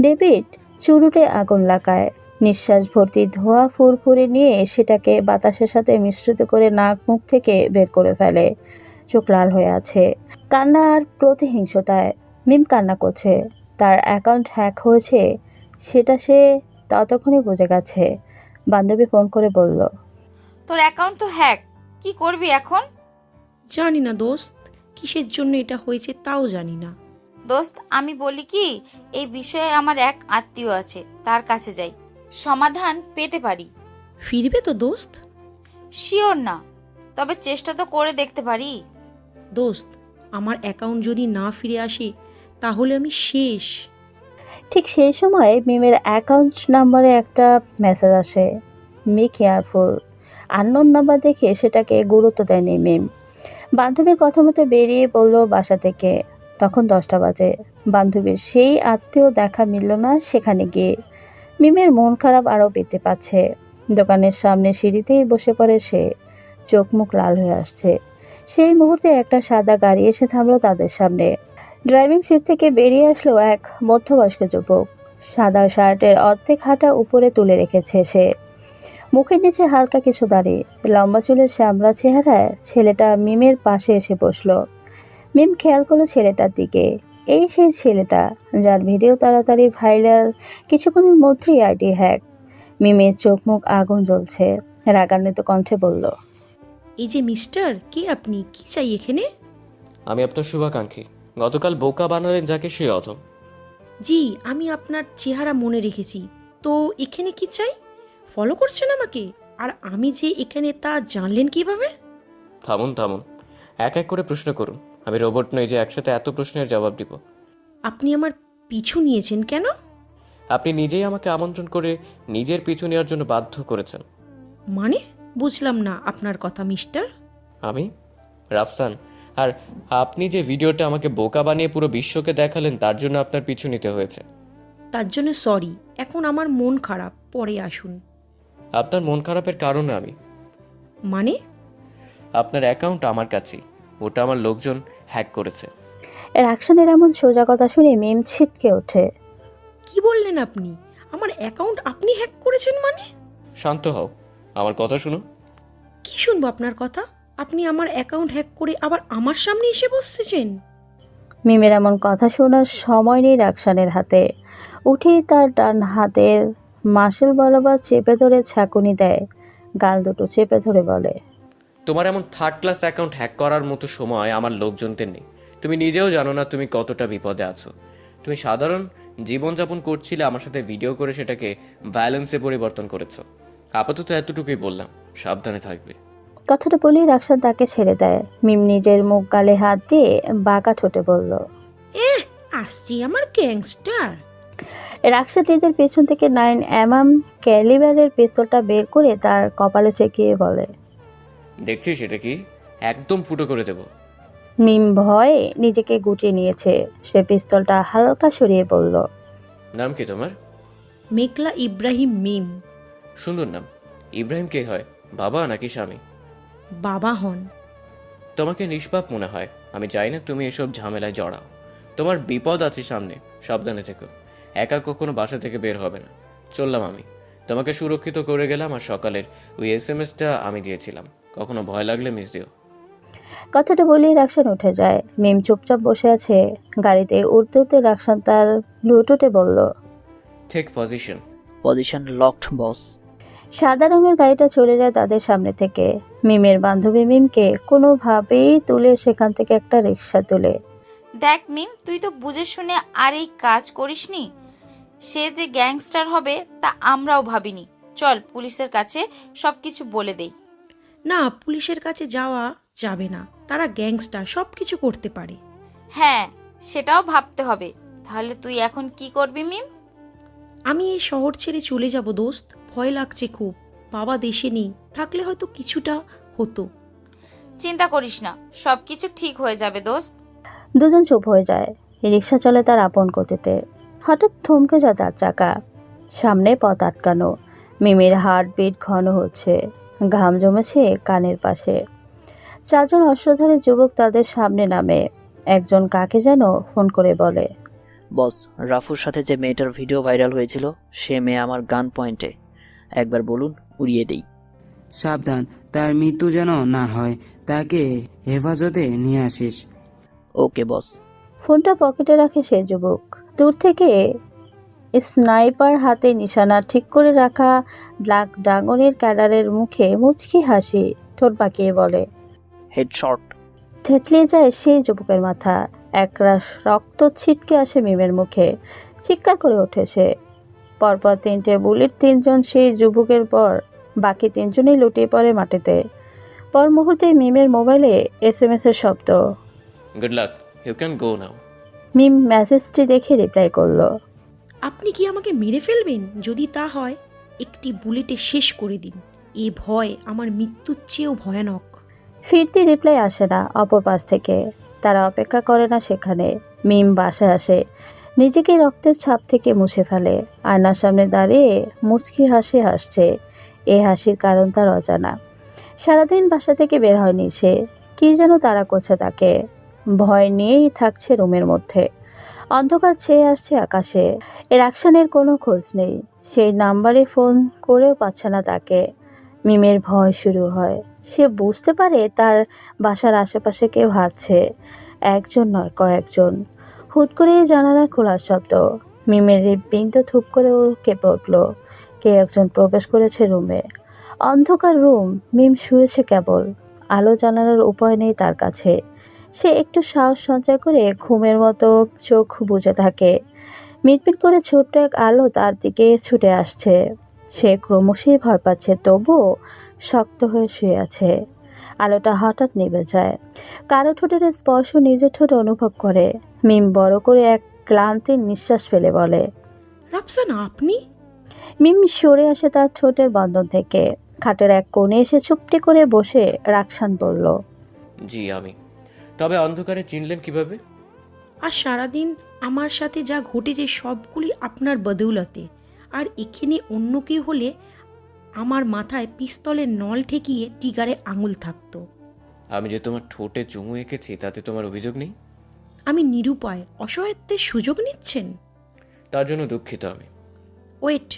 ডেভিড চুরুটে আগুন লাগায়। নিঃশ্বাস ভর্তি ধোঁয়া ফুরফুরে নিয়ে সেটাকে বাতাসের সাথে মিশ্রিত করে নাক মুখ থেকে বের করে ফেলে। চোখ লাল হয়ে আছে কান্না আর প্রতিহিংসতায়। মিম কান্না করছে। তার অ্যাকাউন্ট হ্যাক হয়েছে সেটা সে ততক্ষণই বুঝে গেছে। বান্ধবী ফোন করে বলল, তোর অ্যাকাউন্ট তো হ্যাক, কি করবি এখন? জানি না দোস্ত, কিসের জন্য এটা হয়েছে তাও জানি না। দোস্ত, আমি বলি কি, এই বিষয়ে আমার এক আত্মীয় আছে, তার কাছে যাই। সমাধান পেতে পারি। ফিরবে তো দোস্ত? শিওর না, তবে চেষ্টা তো করে দেখতে পারি। দোস্ত, আমার অ্যাকাউন্ট যদি না ফিরে আসে তাহলে আমি শেষ। ঠিক সেই সময় মিমের অ্যাকাউন্ট নাম্বারে একটা মেসেজ আসে, বি কেয়ারফুল। আননোন নাম্বার দেখে সেটাকে গুরুত্ব দেয়নি মিম। বান্ধবীর কথা মতো বেরিয়ে পড়ল বাসা থেকে। তখন 10টা বাজে। বান্ধবীর সেই আত্মীয় দেখা মিলল না সেখানে গিয়ে। মিমের মন খারাপ আরও বৃদ্ধি পাচ্ছে। দোকানের সামনে সিঁড়িতেই বসে পড়ে সে। চোখ মুখ লাল হয়ে আসছে। সেই মুহূর্তে একটা সাদা গাড়ি এসে থামলো তাদের সামনে। ড্রাইভিং সিট থেকে বেরিয়ে আসলো এক মধ্যবয়স্ক যুবক। সাদা শার্টের অর্ধেক হাঁটা উপরে তুলে রেখেছে সে। মুখের নিচে হালকা কিছু দাড়ি, লম্বা চুলের শ্যামলা চেহারায় ছেলেটা মিমের পাশে এসে বসলো। মিম খেয়াল করলো ছেলেটার দিকে। এই সেই ছেলেটা যার ভিডিও তাড়াতাড়ি ভাইরাল, কিছুক্ষণের মধ্যেই আইডি হ্যাক। মিমের চোখ মুখ আগুন জ্বলছে, রাগান্বিত কণ্ঠে বলল, এই যে মিস্টার, কে আপনি? কি চাই এখানে? আমি আপনার শুভাকাঙ্ক্ষী। গতকাল বোকা বানালেন যাকে, সে অধম। জি, আমি আপনার চেহারা মনে রেখেছি। তো এখানে কি চাই? ফলো করছেন আমাকে? আর আমি যে এখানে তা জানলেন কিভাবে? থামুন থামুন, এক এক করে প্রশ্ন করুন। আমি রোবট নই যে একসাথে এত প্রশ্নের জবাব দিব। আপনি আমার পিছু নিয়েছেন কেন? আপনি নিজেই আমাকে আমন্ত্রণ করে নিজের পিছু নেওয়ার জন্য বাধ্য করেছেন। মানে বুঝলাম না আপনার কথা মিস্টার। আমি রাফসান, আর আপনি যে ভিডিওটা আমাকে বোকা বানিয়ে পুরো বিশ্বকে দেখালেন তার জন্য আপনার পিছু নিতে হয়েছে। তার জন্য সরি। এখন আমার মন খারাপ, পরে আসুন। আপনার মন খারাপের কারণে আমি, মানে? আপনার অ্যাকাউন্ট আমার কাছেই, ওটা আমার লোকজন হ্যাক করেছে। রাকসানের এমন সোজা কথা শুনে মিম ছিটকে ওঠে। কি বললেন আপনি? আমার অ্যাকাউন্ট আপনি হ্যাক করেছেন মানে? শান্ত হও, আমার কথা শুনো। কি শুনবো আপনার কথা? আপনি আমার অ্যাকাউন্ট হ্যাক করে আবার আমার সামনে এসে বসেছেন? মিমের এমন কথা শোনার সময় নেই রাকসানের হাতে। উঠেই তার ডান হাতের মাসেল বরাবর চেপে ধরে ছাকুনি দেয়, গাল দুটো চেপে ধরে বলে, তোমার এমন থার্ড ক্লাস অ্যাকাউন্ট হ্যাক করার মতো সময় আমার লোকজনদের নেই। তুমি নিজেও জানো না তুমি কতটা বিপদে আছো। তুমি সাধারণ জীবনযাপন করছিলে, আমার সাথে ভিডিও করে সেটাকে ভায়োলেন্সে পরিবর্তন করেছো। আপাতত এতটুকুই বললাম, সাবধানে থাকবে। কথাটা বলেই রাকসান তাকে ছেড়ে দেয়। মিম নিজের মুখ গালে হাত দিয়ে বাঁকা ঠোঁটে বলল, আসছি আমার গ্যাংস্টার। রাকসান নিজের পেছন থেকে 9mm ক্যালিবারের পিস্তলটা বের করে তার কপালে ঠেকিয়ে বলে, দেখছিস এটা কি? একদম ফুটো করে দেব। মিম ভয়ে নিজেকে গুটিয়ে নিয়েছে। সে পিস্তলটা হালকা সরিয়ে বলল, নাম কি তোমার? মেঘলা ইব্রাহিম মিম। সুন্দর নাম। ইব্রাহিম কে হয়, বাবা নাকি স্বামী? বাবা হন। তোমাকে নিষ্পাপ মনে হয়। আমি চাই না তুমি এসব ঝামেলায় জড়াও। তোমার বিপদ আছে সামনে, সাবধানে থেকো। একা কখনো বাসা থেকে বের হবে না। চললাম আমি, তোমাকে সুরক্ষিত করে গেলাম। আর সকালের ওই SMS-টা আমি দিয়েছিলাম, কখনো ভয় লাগলে মিস দিও। কথাটা বলেই রাকসান উঠে যায়। মিম চুপচাপ বসে আছে। গাড়িতে উঠতে উঠতে রাকসান তার ব্লুটুথে বলল, টেক পজিশন। পজিশন লকড বস। সাদা রঙের গাড়িটা চলে যায় তাদের সামনে থেকে। মিমের বান্ধবী মিমকে কোনোভাবেই তুলে সেখান থেকে একটা রিক্সা তুলে। দেখ মিম, তুই তো বুঝে শুনে আর এই কাজ করিসনি। সে যে গ্যাংস্টার হবে তা আমরাও ভাবিনি। চল পুলিশের কাছে সবকিছু বলে দেই। না, পুলিশের কাছে যাওয়া যাবে না। তারা গ্যাংস্টার, সব কিছু করতে পারে। হ্যাঁ, সেটাও ভাবতে হবে। তাহলে তুই এখন কি করবি মিম? আমি এই শহর ছেড়ে চলে যাব দোস্ত। ভয় লাগছে খুব। বাবা দেশে নেই, থাকলে হয়তো কিছুটা হতো। চিন্তা করিস না, সবকিছু ঠিক হয়ে যাবে দোস্ত। দুজন চুপ হয়ে যায়। রিক্সা চলে তার আপন গতিতে। হঠাৎ থমকে যায় তার চাকা। সামনে পথ আটকানো। মিমের হার্টবিট ঘন হচ্ছে, ঘাম জমেছে কানের পাশে। 4 জন অস্ত্রধারী যুবক তাদের সামনে নামে। একজন কাকে যেন ফোন করে বলে, বস, রাফুর সাথে যে মেয়েটার ভিডিও ভাইরাল হয়েছিল সে মেয়ে আমার গান পয়েন্টে। একবার বলুন, উড়িয়ে দেই। সাবধান, তার মৃত্যু যেন না হয়। তাকে হেফাজতে নিয়ে আসিস। ওকে বস। ফোনটা পকেটে রাখে সে যুবক। দূর থেকে স্নাইপার হাতে নিশানা ঠিক করে রাখা ব্ল্যাক ড্রাগনের ক্যাডারের মুখে মুচকি হাসি, ঠোঁট বাঁকিয়ে বলে, হেডশট। থেতলিয়ে যায় সেই যুবকের মাথা। একরাশ রক্ত ছিটকে আসে মিমের মুখে। চিৎকার করে ওঠে সে। পরপর 3টে বুলেট, 3জন সেই যুবকের পর বাকি 3জনই লুটিয়ে পড়ে মাটিতে। পর মুহূর্তে মিমের মোবাইলে SMS এর শব্দ। Good luck, you can go now. মিম মেসেজটি দেখে রিপ্লাই করলো। আপনি কি আমাকে মেরে ফেলবেন? যদি তা হয় একটি বুলেটে শেষ করে দিন। এ ভয় আমার মৃত্যুর চেয়েও ভয়ানক। ফিরতি রিপ্লাই আসে না অপর পাশ থেকে। তারা অপেক্ষা করে না সেখানে। মিম বাসায় আসে, নিজেকে রক্তের ছাপ থেকে মুছে ফেলে। আয়নার সামনে দাঁড়িয়ে মুচকি হাসি হাসছে। এই হাসির কারণ তার অজানা। সারাদিন বাসা থেকে বের হয়নি সে। কি যেন তাড়া করছে তাকে। ভয় নিয়েই থাকছে রুমের মধ্যে। অন্ধকার ছেয়ে আসছে আকাশে। রাকসানের কোনো খোঁজ নেই। সেই নাম্বারে ফোন করেও পাচ্ছে না তাকে। মিমের ভয় শুরু হয়। সে বুঝতে পারে তার বাসার আশেপাশে কেউ হাঁটছে। একজন নয়, কয়েকজন। হুট করে জানালা খোলার শব্দ। মিমের হৃৎপিণ্ড থুপ করে কেঁপে উঠল। কে একজন প্রবেশ করেছে রুমে। অন্ধকার রুম, মিম শুয়েছে কেবল। আলো জানানোর উপায় নেই তার কাছে। সে একটু সাহস সঞ্চয় করে ঘুমের মতো চোখ বুজে থাকে। মিটমিট করে ছোট্ট এক আলো তার দিকে ছুটে আসছে। সে ক্রমশই ভয় পাচ্ছে, তবুও শক্ত হয়ে শুয়ে আছে। আলোটা হঠাৎ নিভে যায়। কারো ঠোঁটের স্পর্শ নিজের ঠোঁটে অনুভব করে। মিম বড় করে এক ক্লান্তির নিঃশ্বাস ফেলে বলে, রাফসান আপনি? মিম সরে আসে তার ঠোঁটের বন্ধন থেকে। খাটের এক কোণে এসে চুপটি করে বসে রাকসান বলল, জি আমি। তবে অন্ধকারে চিনলেন কিভাবে? আর সারাদিন আমার সাথে যা ঘটেছে সবগুলি আপনার বদৌলতে। আর এখানে অন্য কেউ হলে আমার মাথায় পিস্তলের নল ঠেকিয়ে টিগারে আঙুল থাকতো। আমি যে তোমার ঠোঁটে চুমু এঁকেছি তাতে তোমার অভিযোগ নেই? আমি নিরুপায়, অসহায়ত্বের সুযোগ নিচ্ছেন। তার জন্য দুঃখিত আমি। ওয়েট,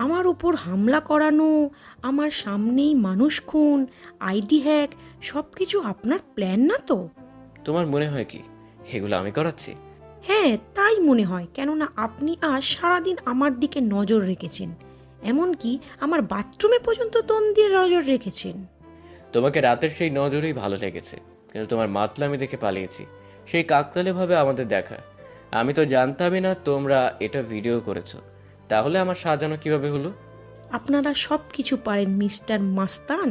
আমার উপর হামলা করানো, আমার সামনেই মানুষ খুন, আইডি হ্যাক, সব কিছু আপনার প্ল্যান না তো? তোমার মনে হয় কি এগুলো আমি করাচ্ছি? হ্যাঁ, তাই মনে হয়। কেননা আপনি আজ সারাদিন আমার দিকে নজর রেখেছেন। এমনকি আমার বাথরুমে পর্যন্ত তন দিয়ে নজর রেখেছেন। তোমাকে রাতের সেই নজরেই ভালো লেগেছে, কিন্তু তোমার মাতলামি দেখে পালিয়েছি। সেই কাকতালে ভাবে আমাদের দেখা। আমি তো জানতামই না তোমরা এটা ভিডিও করেছো। তাহলে আমার সাজানো কিভাবে হলো? আপনারা সব কিছু পারেন মিস্টার মাস্তান।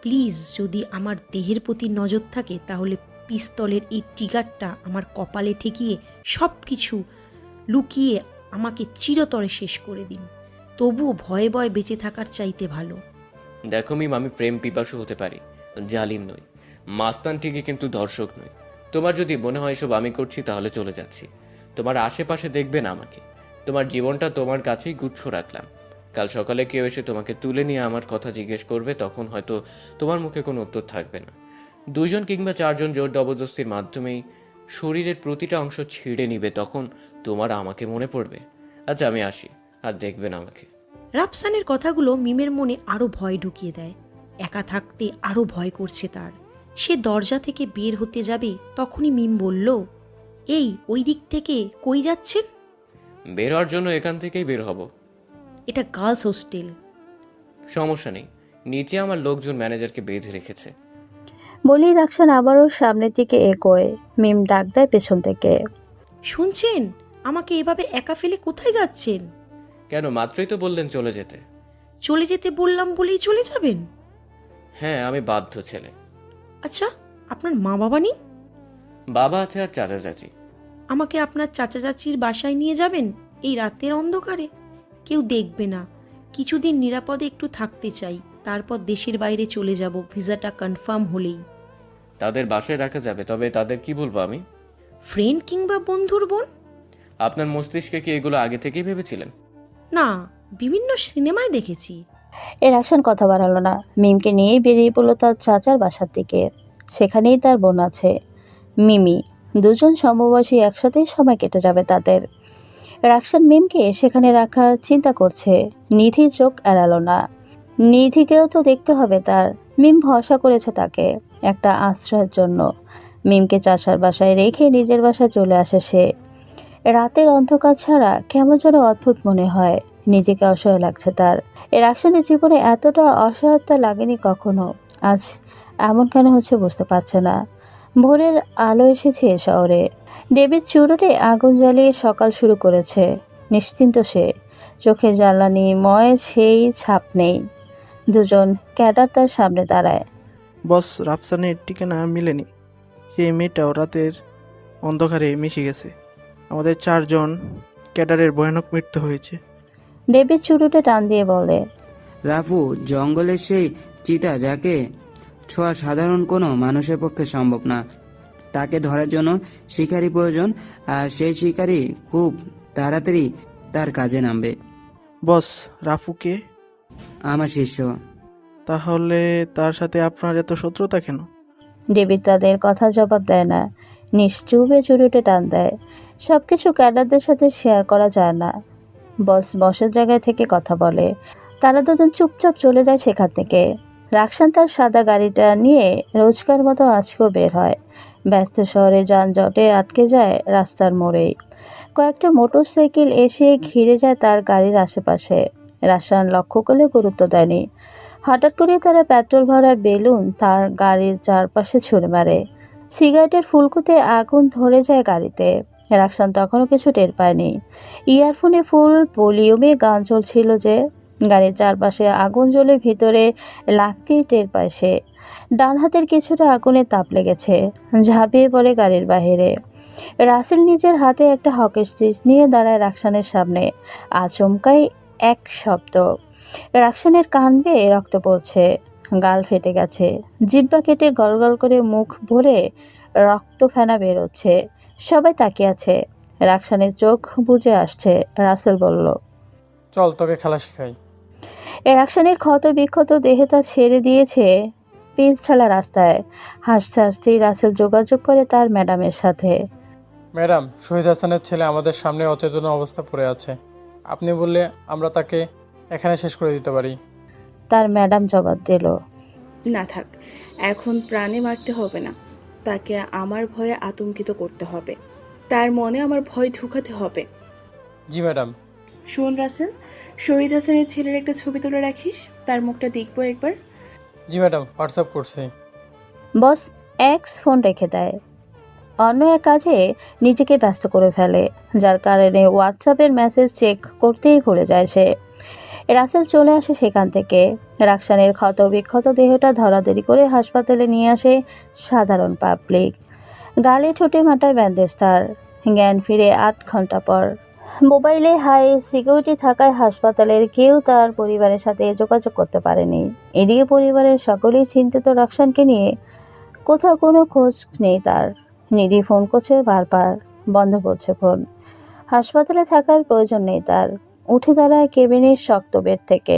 প্লিজ, যদি আমার দেহের প্রতি নজর থাকে তাহলে পিস্তলের এই ট্রিগারটা আমার কপালে ঠেকিয়ে সব কিছু লুকিয়ে আমাকে চিরতরে শেষ করে দিন। তবুও ভয়ে ভয়ে বেঁচে থাকার চাইতে ভালো। দেখো মিম, আমি প্রেম পিপাসু হতে পারি, জালিম নই। মাস্তান ঠিকই, কিন্তু দর্শক নই। তোমার যদি মনে হয় এসব আমি করছি তাহলে চলে যাচ্ছি। তোমার আশেপাশে দেখবে না আমাকে। তোমার জীবনটা তোমার কাছেই গুচ্ছ রাখলাম। কাল সকালে কেউ এসে তোমাকে তুলে নিয়ে আমার কথা জিজ্ঞেস করবে, তখন হয়তো তোমার মুখে কোনো উত্তর থাকবে না। 2জন কিংবা 4জন জোর জবরদস্তির মাধ্যমেই শরীরের প্রতিটা অংশ ছিঁড়ে নিবে, তখন তোমার আমাকে মনে পড়বে। আচ্ছা আমি আসি, আর দেখবেন আমাকে। রাফসানের কথাগুলো মিমের মনে আরো ভয় ঢুকিয়ে দেয়। একা থাকতে আরো ভয় করছে তার। সে দরজা থেকে বের হতে যাবে, তখনই মিম বলল, এই ওই দিক থেকে কই যাচ্ছেন? বের হওয়ার জন্য এখান থেকেই বের হব। এটা গার্লস হোস্টেল। সমস্যা নেই, নিচে আমার লোকজন ম্যানেজারকে বেঁধে রেখেছে। বলি রাকসান আবারও সামনের দিকে এগোয়। মিম ডাক দেয় পেছন থেকে, শুনছেন? আমাকে এভাবে একা ফেলে কোথায় যাচ্ছেন? কেন, মাত্রই তো বললেন চলে যেতে। চলে যেতে বললাম বলেই চলে যাবেন? হ্যাঁ, আমি বাধ্য ছেলে। আচ্ছা, আপনার মা বাবা নেই? বাবা আছে আর চাচা চাচি। আমাকে আপনার চাচা চাচির বাসায় নিয়ে যাবেন এই রাতের অন্ধকারে? কেউ দেখবে না। কিছুদিন নিরাপদে একটু থাকতে চাই, তারপর দেশের বাইরে চলে যাব ভিসাটা কনফার্ম হলেই। তাদের বাসায় রাখা যাবে, তবে তাদের কি বলবো আমি? ফ্রেন্ড কিংবা বন্ধুর বোন? আপনার মস্তিষ্কে কি এগুলো আগে থেকেই ভেবেছিলেন? না, বিভিন্ন সিনেমায় দেখেছি। রাকসান কথা বাড়ালো না। মিমকে নিয়েই বেরিয়ে পড়লো তার চাচার বাসার দিকে। সেখানেই তার বোন আছে, মিমি। 2জন সমবয়সী, একসাথেই সময় কেটে যাবে তাদের। রাকসান মিমকে সেখানে রাখার চিন্তা করছে। নিধি চোখ এড়ালো না। নিধিকেও তো দেখতে হবে তার। মিম ভরসা করেছে তাকে একটা আশ্রয়ের জন্য। মিমকে চাচার বাসায় রেখে নিজের বাসায় চলে আসে সে। রাতের অন্ধকার ছাড়া কেমন যেন অদ্ভুত মনে হয়। নিজেকে অসহায় লাগছে তার। রাকসানের জীবনে এতটা অসহায়তা লাগেনি কখনো। আজ এমন কেন হচ্ছে বুঝতে পারছে না। ভোরের আলো এসেছে শহরে। ডেভিড চুরুটে আগুন জ্বালিয়ে সকাল শুরু করেছে। নিশ্চিন্ত সে। চোখে জ্বালানিময় সেই ছাপ নেই। দুজন ক্যাডার তার সামনে দাঁড়ায়। বস, রাফসানের ঠিকানা মিলেনি। সেই মেয়েটাও রাতের অন্ধকারে মিশে গেছে। আমাদের 4 জন ক্যাডারের ভয়ানক মৃত্যু হয়েছে। ডেভিড চুরুটে টান দিয়ে বলে, রাফু জঙ্গলের সেই চিতা যাকে ছোঁয়া সাধারণ কোনো মানুষের পক্ষে সম্ভব না। তাকে ধরার জন্য শিকারী প্রয়োজন, আর সেই শিকারী খুব তাড়াতাড়ি তার কাজে নামবে। বস, রাফুকে? আমার শিষ্য। তাহলে তার সাথে আপনার এত শত্রুতা কেন? ডেভিড তাদের কথা জবাব দেয় না, নিশ্চুপে চুরুটে টান দেয়। সবকিছু ক্যাডারদের সাথে শেয়ার করা যায় না। বস বসের জায়গায় থেকে কথা বলে। তারা দুজন চুপচাপ চলে যায় সেখান থেকে। রাকসান তার সাদা গাড়িটা নিয়ে রোজকার মতো আজকেও বের হয়। ব্যস্ত শহরে যানজটে আটকে যায় রাস্তার মোড়েই। কয়েকটা মোটরসাইকেল এসে ঘিরে যায় তার গাড়ির আশেপাশে। রাকসান লক্ষ্য করলে গুরুত্ব দেয়নি। হঠাৎ করে তারা পেট্রোল ভরা বেলুন তার গাড়ির চারপাশে ছুঁড়ে মারে। সিগারেটের ফুলকুতে আগুন ধরে যায় গাড়িতে। রাকসান তখনও কিছু টের পায়নি। ইয়ারফোনে ফুল ভলিউমে গান চলছিল যে। গাড়ির চারপাশে আগুন জ্বলে ভিতরে লাগতেই টের পায় সে। ডান হাতের কিছুটা আগুনে তাপ লেগেছে। ঝাঁপিয়ে পড়ে গাড়ির বাহিরে। রাসেল নিজের হাতে একটা হকি স্টিক নিয়ে দাঁড়ায় রাকসানের সামনে। আচমকাই এক শব্দ। রাকসানের কান বেয়ে রক্ত পড়ছে। গাল ফেটে গেছে। জিহ্বা কেটে গলগল করে মুখ ভরে রক্ত ফেনা বেরোচ্ছে। সবাই তাকিয়ে আছে। রাকসানের চোখ বুজে আসছে। রাসেল বলল, চল তোকে খেলা শেখাই। রাকসানের ক্ষত বিক্ষত দেহটা ছেড়ে দিয়েছে পিচ ঢালা রাস্তায়। হাসতে হাসতেই রাসেল যোগাযোগ করে তার ম্যাডামের সাথে। ম্যাডাম, শহীদ হাসানের ছেলে আমাদের সামনে অচেতন অবস্থা পড়ে আছে। আপনি বললে আমরা তাকে এখানে শেষ করে দিতে পারি। তার ম্যাডাম জবাব দিল, না থাক, এখন প্রাণে মারতে হবে না। তাকে আমার ভয়ে আতঙ্কিত করতে হবে। তার মনে আমার ভয় ঢুকাতে হবে। জি ম্যাডাম। শোন রাসেল, শহীদ হাসানের ছেলের একটা ছবি তুলে রাখিস। তার মুখটা দেখবো একবার। জি ম্যাডাম, হোয়াটসঅ্যাপ করছি। বস এক্স ফোন রেখে দেয়। অন্য এক কাজে নিজেকে ব্যস্ত করে ফেলে, যার কারণে হোয়াটসঅ্যাপের মেসেজ চেক করতেই ভুলে যায় সে। রাসেল চলে আসে সেখান থেকে। রাকসানের ক্ষত বিক্ষত দেহটা ধরাধরি করে হাসপাতালে নিয়ে আসে সাধারণ পাবলিক। গালে ঠোঁটে মাথায় ব্যান্ডেজ তার। জ্ঞান ফিরে 8 ঘন্টা পর। মোবাইলে হাই সিকিউরিটি থাকায় হাসপাতালের কেউ তার পরিবারের সাথে যোগাযোগ করতে পারেনি। এদিকে পরিবারের সকলেই চিন্তিত রাকসানকে নিয়ে। কোথাও কোনো খোঁজ নেই তার। নিধি ফোন করছে বারবার, বন্ধ করছে ফোন। হাসপাতালে থাকার প্রয়োজন নেই তার। উঠে দাঁড়ায় কেবিনের শক্ত বেড থেকে।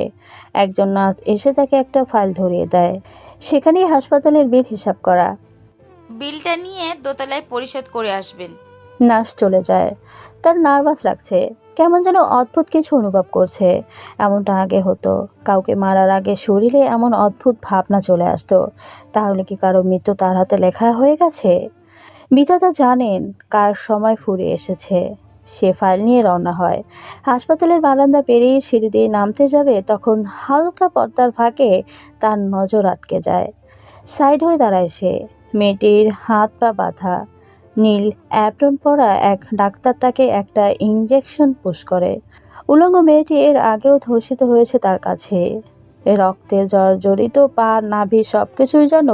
একজন নার্স এসে তাকে একটা ফাইল ধরিয়ে দেয়। সেখানেই হাসপাতালের বিল হিসাব করা। বিলটা নিয়ে দোতলায় পরিশোধ করে আসবেন। নার্স চলে যায়। তার নার্ভাস লাগছে, কেমন যেন অদ্ভুত কিছু অনুভব করছে। এমনটা আগে হতো, কাউকে মারার আগে শরীরে এমন অদ্ভুত ভাবনা চলে আসতো। তাহলে কি কারো মৃত্যু তার হাতে লেখা হয়ে গেছে? বিধাতা জানেন কার সময় ফুরিয়ে এসেছে। সে ফাইল নিয়ে রওনা হয়। হাসপাতালের বারান্দা পেরিয়ে সিঁড়ি দিয়ে নামতে যাবে, তখন হালকা পর্দার ফাঁকে তার নজর আটকে যায়। সাইড হয়ে দাঁড়ায় সে। মেয়েটির হাত পা বাঁধা। নীল অ্যাপ্রন পরা এক ডাক্তার তাকে একটা ইঞ্জেকশন পুশ করে। উলঙ্গ মেয়েটি এর আগেও ধর্ষিত হয়েছে তার কাছে। রক্তে জর্জরিত পা, নাভি সবকিছুই যেন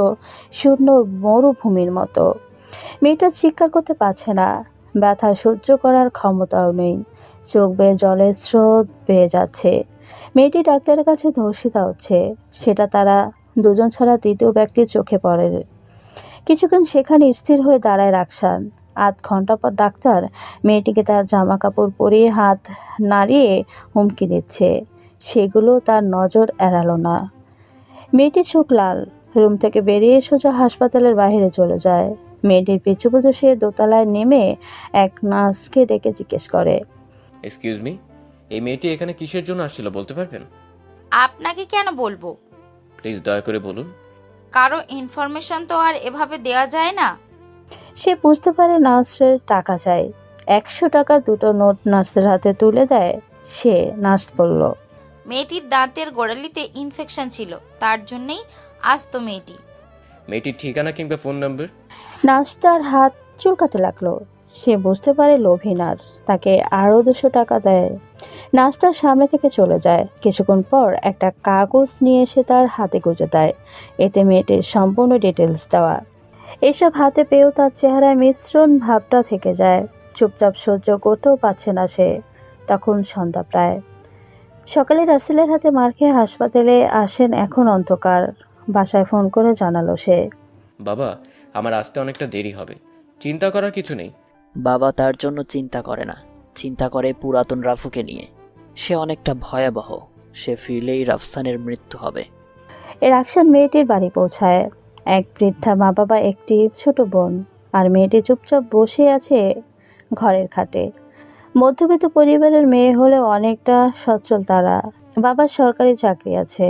শূন্য মরুভূমির মতো। মেয়েটা চিৎকার করতে পারছে না, ব্যথা সহ্য করার ক্ষমতাও নেই। চোখ বেয়ে জলের স্রোত বেয়ে যাচ্ছে। মেয়েটি ডাক্তারের কাছে ধর্ষিতা হচ্ছে, সেটা তারা দুজন ছাড়া তৃতীয় ব্যক্তির চোখে পড়ে। কিছুক্ষণ সেখানে স্থির হয়ে দাঁড়ায় রাকসান। 8 ঘন্টা পর ডাক্তার মেয়েটিকে তার জামা কাপড় পরিয়ে হাত নাড়িয়ে হুমকি দিচ্ছে। সেগুলো তার নজর এড়ালো না। মেয়েটির চোখ লাল। রুম থেকে বেরিয়ে সোজা হাসপাতালের বাইরে চলে যায়। মেয়েটির পিছু পিছু সে দোতলায় নেমে এক নার্সকে ডেকে জিজ্ঞেস করে, এক্সকিউজ মি, এই মেয়েটি এখানে কিসের জন্য আসছিল বলতে পারবেন? আপনাকে কেন বলবো? প্লিজ দয়া করে বলুন। কারো ইনফরমেশন তো আর এভাবে দেওয়া যায় না। সে বুঝতে পারে নার্সের টাকা চাই। 100 টাকার 2টো নোট নার্সের হাতে তুলে দেয় সে। নার্স বলল, মেয়েটির দাঁতের গোড়ালিতে ইনফেকশন ছিল, তার জন্যই আসতো মেয়েটি। মেয়েটির ঠিকানা কিংবা ফোন নাম্বার? নার্স তার হাত চুলকাতে লাগলো। সে বুঝতে পারে লোভী নার্স তাকে আরও 200 টাকা দেয়। নার্সটার সামনে থেকে চলে যায়। কিছুক্ষণ পর একটা কাগজ নিয়ে এসে তার হাতে গুঁজে দেয়। এতে মেয়েটির সম্পূর্ণ ডিটেলস দেওয়া। এসব হাতে পেয়েও তার চেহারায় মিশ্রণ ভাবটা থেকে যায়। চুপচাপ সহ্য করতেও পারছে না সে। তখন সন্ধ্যা প্রায়। সকালে রাসেলের হাতে মার খেয়ে হাসপাতালে আসেন। এখন অন্ধকার। বাসায় ফোন করে জানালো সে। বাবা, আমার আসতে অনেকটা দেরি হবে, চিন্তা করার কিছু নেই। বাবা তার জন্য চিন্তা করে না, চিন্তা করে পুরাতন রাফুকে নিয়ে। সে অনেকটা ভয়াবহ, সে ফিরলেই রাফসানের মৃত্যু হবে। রাকসান মেয়েটির বাড়ি পৌঁছায়। এক বৃদ্ধা মা বাবা, একটি ছোট বোন, আর মেয়েটি চুপচাপ বসে আছে ঘরের খাটে। মধ্যবিত্ত পরিবারের মেয়ে হলেও অনেকটা সচ্ছল তারা। বাবার সরকারি চাকরি আছে।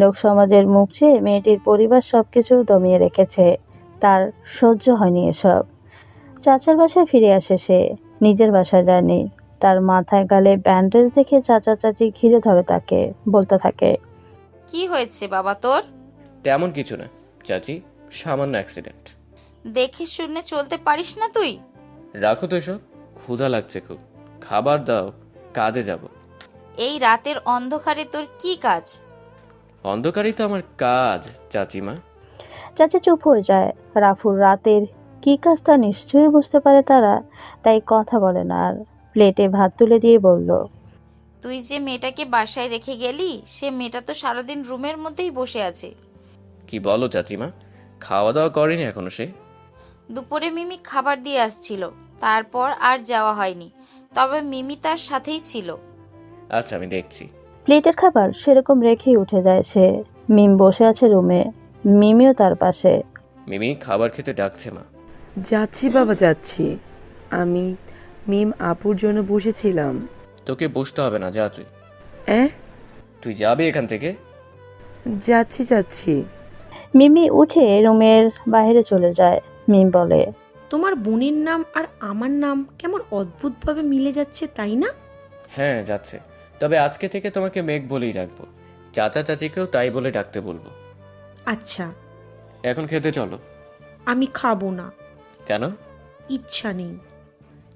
লোক সমাজের মুখ চেয়ে মেয়েটির পরিবার সবকিছু দমিয়ে রেখেছে। তার সহ্য হয়নি এসব। চাচার বাসায় ফিরে আসে সে, নিজের বাসায় যায়নি। তার মাথায় গালে ব্যান্ডেজ দেখে চাচা চাচি ঘিরে ধরে তাকে, বলতে থাকে, কি হয়েছে বাবা তোর? তেমন কিছু না চাচি, সামান্য অ্যাক্সিডেন্ট। দেখে শুনে চলতে পারিস না তুই? রাখো তো এসব, ক্ষুধা লাগছে খুব, খাবার দাও, কাজে যাব। এই রাতের অন্ধকারে তোর কি কাজ? অন্ধকারই তো আমার কাজ চাচিমা। চাচা চুপ হয়ে যায়। রাফুর রাতের কি কাজ তা নিশ্চয়ই বুঝতে পারে তারা, তাই কথা বলে না আর। প্লেটে ভাত তুলে দিয়ে বলল, তুই যে মেয়েটাকে বাসায় রেখে গেলি, সে মেয়েটা তো সারাদিন রুমের মধ্যেই বসে আছে। কি বলো চাচিমা, খাওয়া দাওয়া করেনি এখনো সে? দুপুরে মিমি খাবার দিয়ে আসছিল, তারপর আর যাওয়া হয়নি। তবে মিমি তার সাথেই ছিল। আচ্ছা, আমি দেখছি। প্লেটের খাবার সেরকম রেখেই উঠে যায় সে। মিম বসে আছে রুমে, মিমিও তার পাশে। মিমি খাবার খেতে ডাকছে মা। যাচ্ছি বাবা, যাচ্ছি। আমি মিম আপুর জন্য বসেছিলাম। তোকে বসতে হবে না, যা তুই। তুই যাবি এখান থেকে? যাচ্ছি যাচ্ছি। মিমি উঠে রুমের বাইরে চলে যায়। মিম বলে, তোমার বোনের নাম আর আমার নাম কেমন অদ্ভুতভাবে মিলে যাচ্ছে, তাই না? হ্যাঁ যাচ্ছে, তবে আজকে থেকে তোমাকে মেঘ বলেই রাখবো। চাচা চাচিকেও তাই বলে ডাকতে বলবো। আচ্ছা। এখন খেতে চলো। আমি খাবো না। কেন? ইচ্ছা নেই।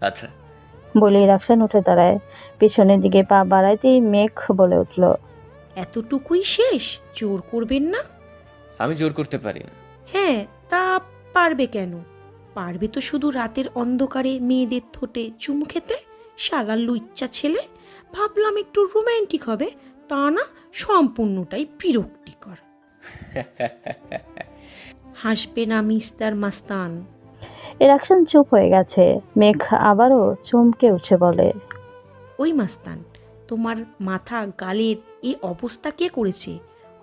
আচ্ছা। বলেই রাকসান উঠে দাঁড়ায়। পিছনের দিকে পা বাড়াইতেই মেঘ বলে উঠল, এতটুকুই শেষ? জোর করবেন না। আমি জোর করতে পারি না। হ্যাঁ, তা পারবে কেন? পারবে তো শুধু রাতের অন্ধকারে মেয়েদের ঠোঁটে চুমু খেতে। শালা লুচ্চা ছেলে। ভাবলাম একটু রোম্যান্টিক হবে, তা না, সম্পূর্ণটাই বিরক্তিকর। হাসবে না মিস্টার মাস্তান? রাকসান চুপ হয়ে গেছে। মেঘ আবারও চমকে উঠে বলে, ওই মাস্তান, তোমার মাথা গালের এই অবস্থা কে করেছে?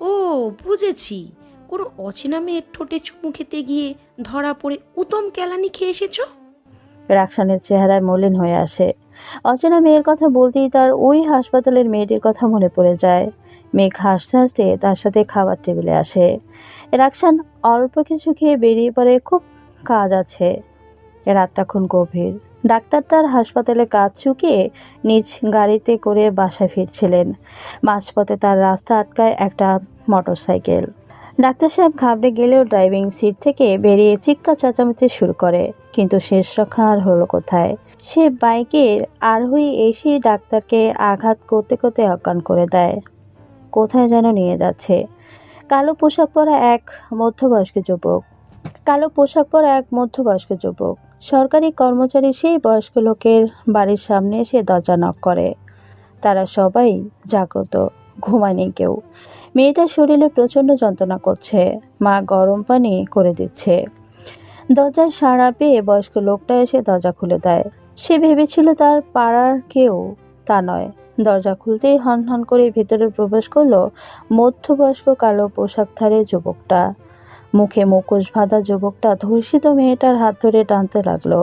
ও বুঝেছি, কোনো অচেনা মেয়ের ঠোঁটে চুমু খেতে গিয়ে ধরা পড়ে উতম কেলানি খেয়ে এসেছো। রাকসানের চেহারায় মলিন হয়ে আসে। অচেনা মেয়ের কথা বলতেই তার ওই হাসপাতালের মেয়েটির কথা মনে পড়ে যায়। মেঘ হাসতে হাসতে তার সাথে খাবার টেবিলে আসে। রাকসান অল্প কিছু খেয়ে বেরিয়ে পড়ে, খুব কাজ আছে। রাত তখন গভীর। ডাক্তার তার হাসপাতালে কাজ চুকিয়ে নিজ গাড়িতে করে বাসায় ফিরছিলেন। মাঝপথে তার রাস্তা আটকায় একটা মোটরসাইকেল। ডাক্তার সাহেব ঘাবড়ে গেলেও ড্রাইভিং সিট থেকে বেরিয়ে চিৎকার চেঁচামেচি শুরু করে, কিন্তু শেষ রক্ষা আর হলো কোথায়। সে বাইকের আরোহী এসে ডাক্তারকে আঘাত করতে করতে অজ্ঞান করে দেয়। কোথায় যেন নিয়ে যাচ্ছে। কালো পোশাক পরা এক মধ্যবয়স্ক যুবক, সরকারি কর্মচারী, সেই বয়স্ক লোকের বাড়ির সামনে এসে দরজা নক করে। তারা সবাই জাগ্রত, ঘুমায়নি কেউ। মেয়েটার শরীরে প্রচণ্ড যন্ত্রণা করছে। মা গরম পানি করে দিচ্ছে। দরজায় সাড়া পেয়ে বয়স্ক লোকটা এসে দরজা খুলে দেয়। সে ভেবেছিল তার পাড়ার কেউ, তা নয়। দরজা খুলতেই হন হন করে ভেতরে প্রবেশ করলো মধ্যবয়স্ক কালো পোশাকধারী যুবকটা। মুখে মুখোশ বাঁধা যুবকটা ধর্ষিত মেয়েটার হাত ধরে টানতে লাগলো।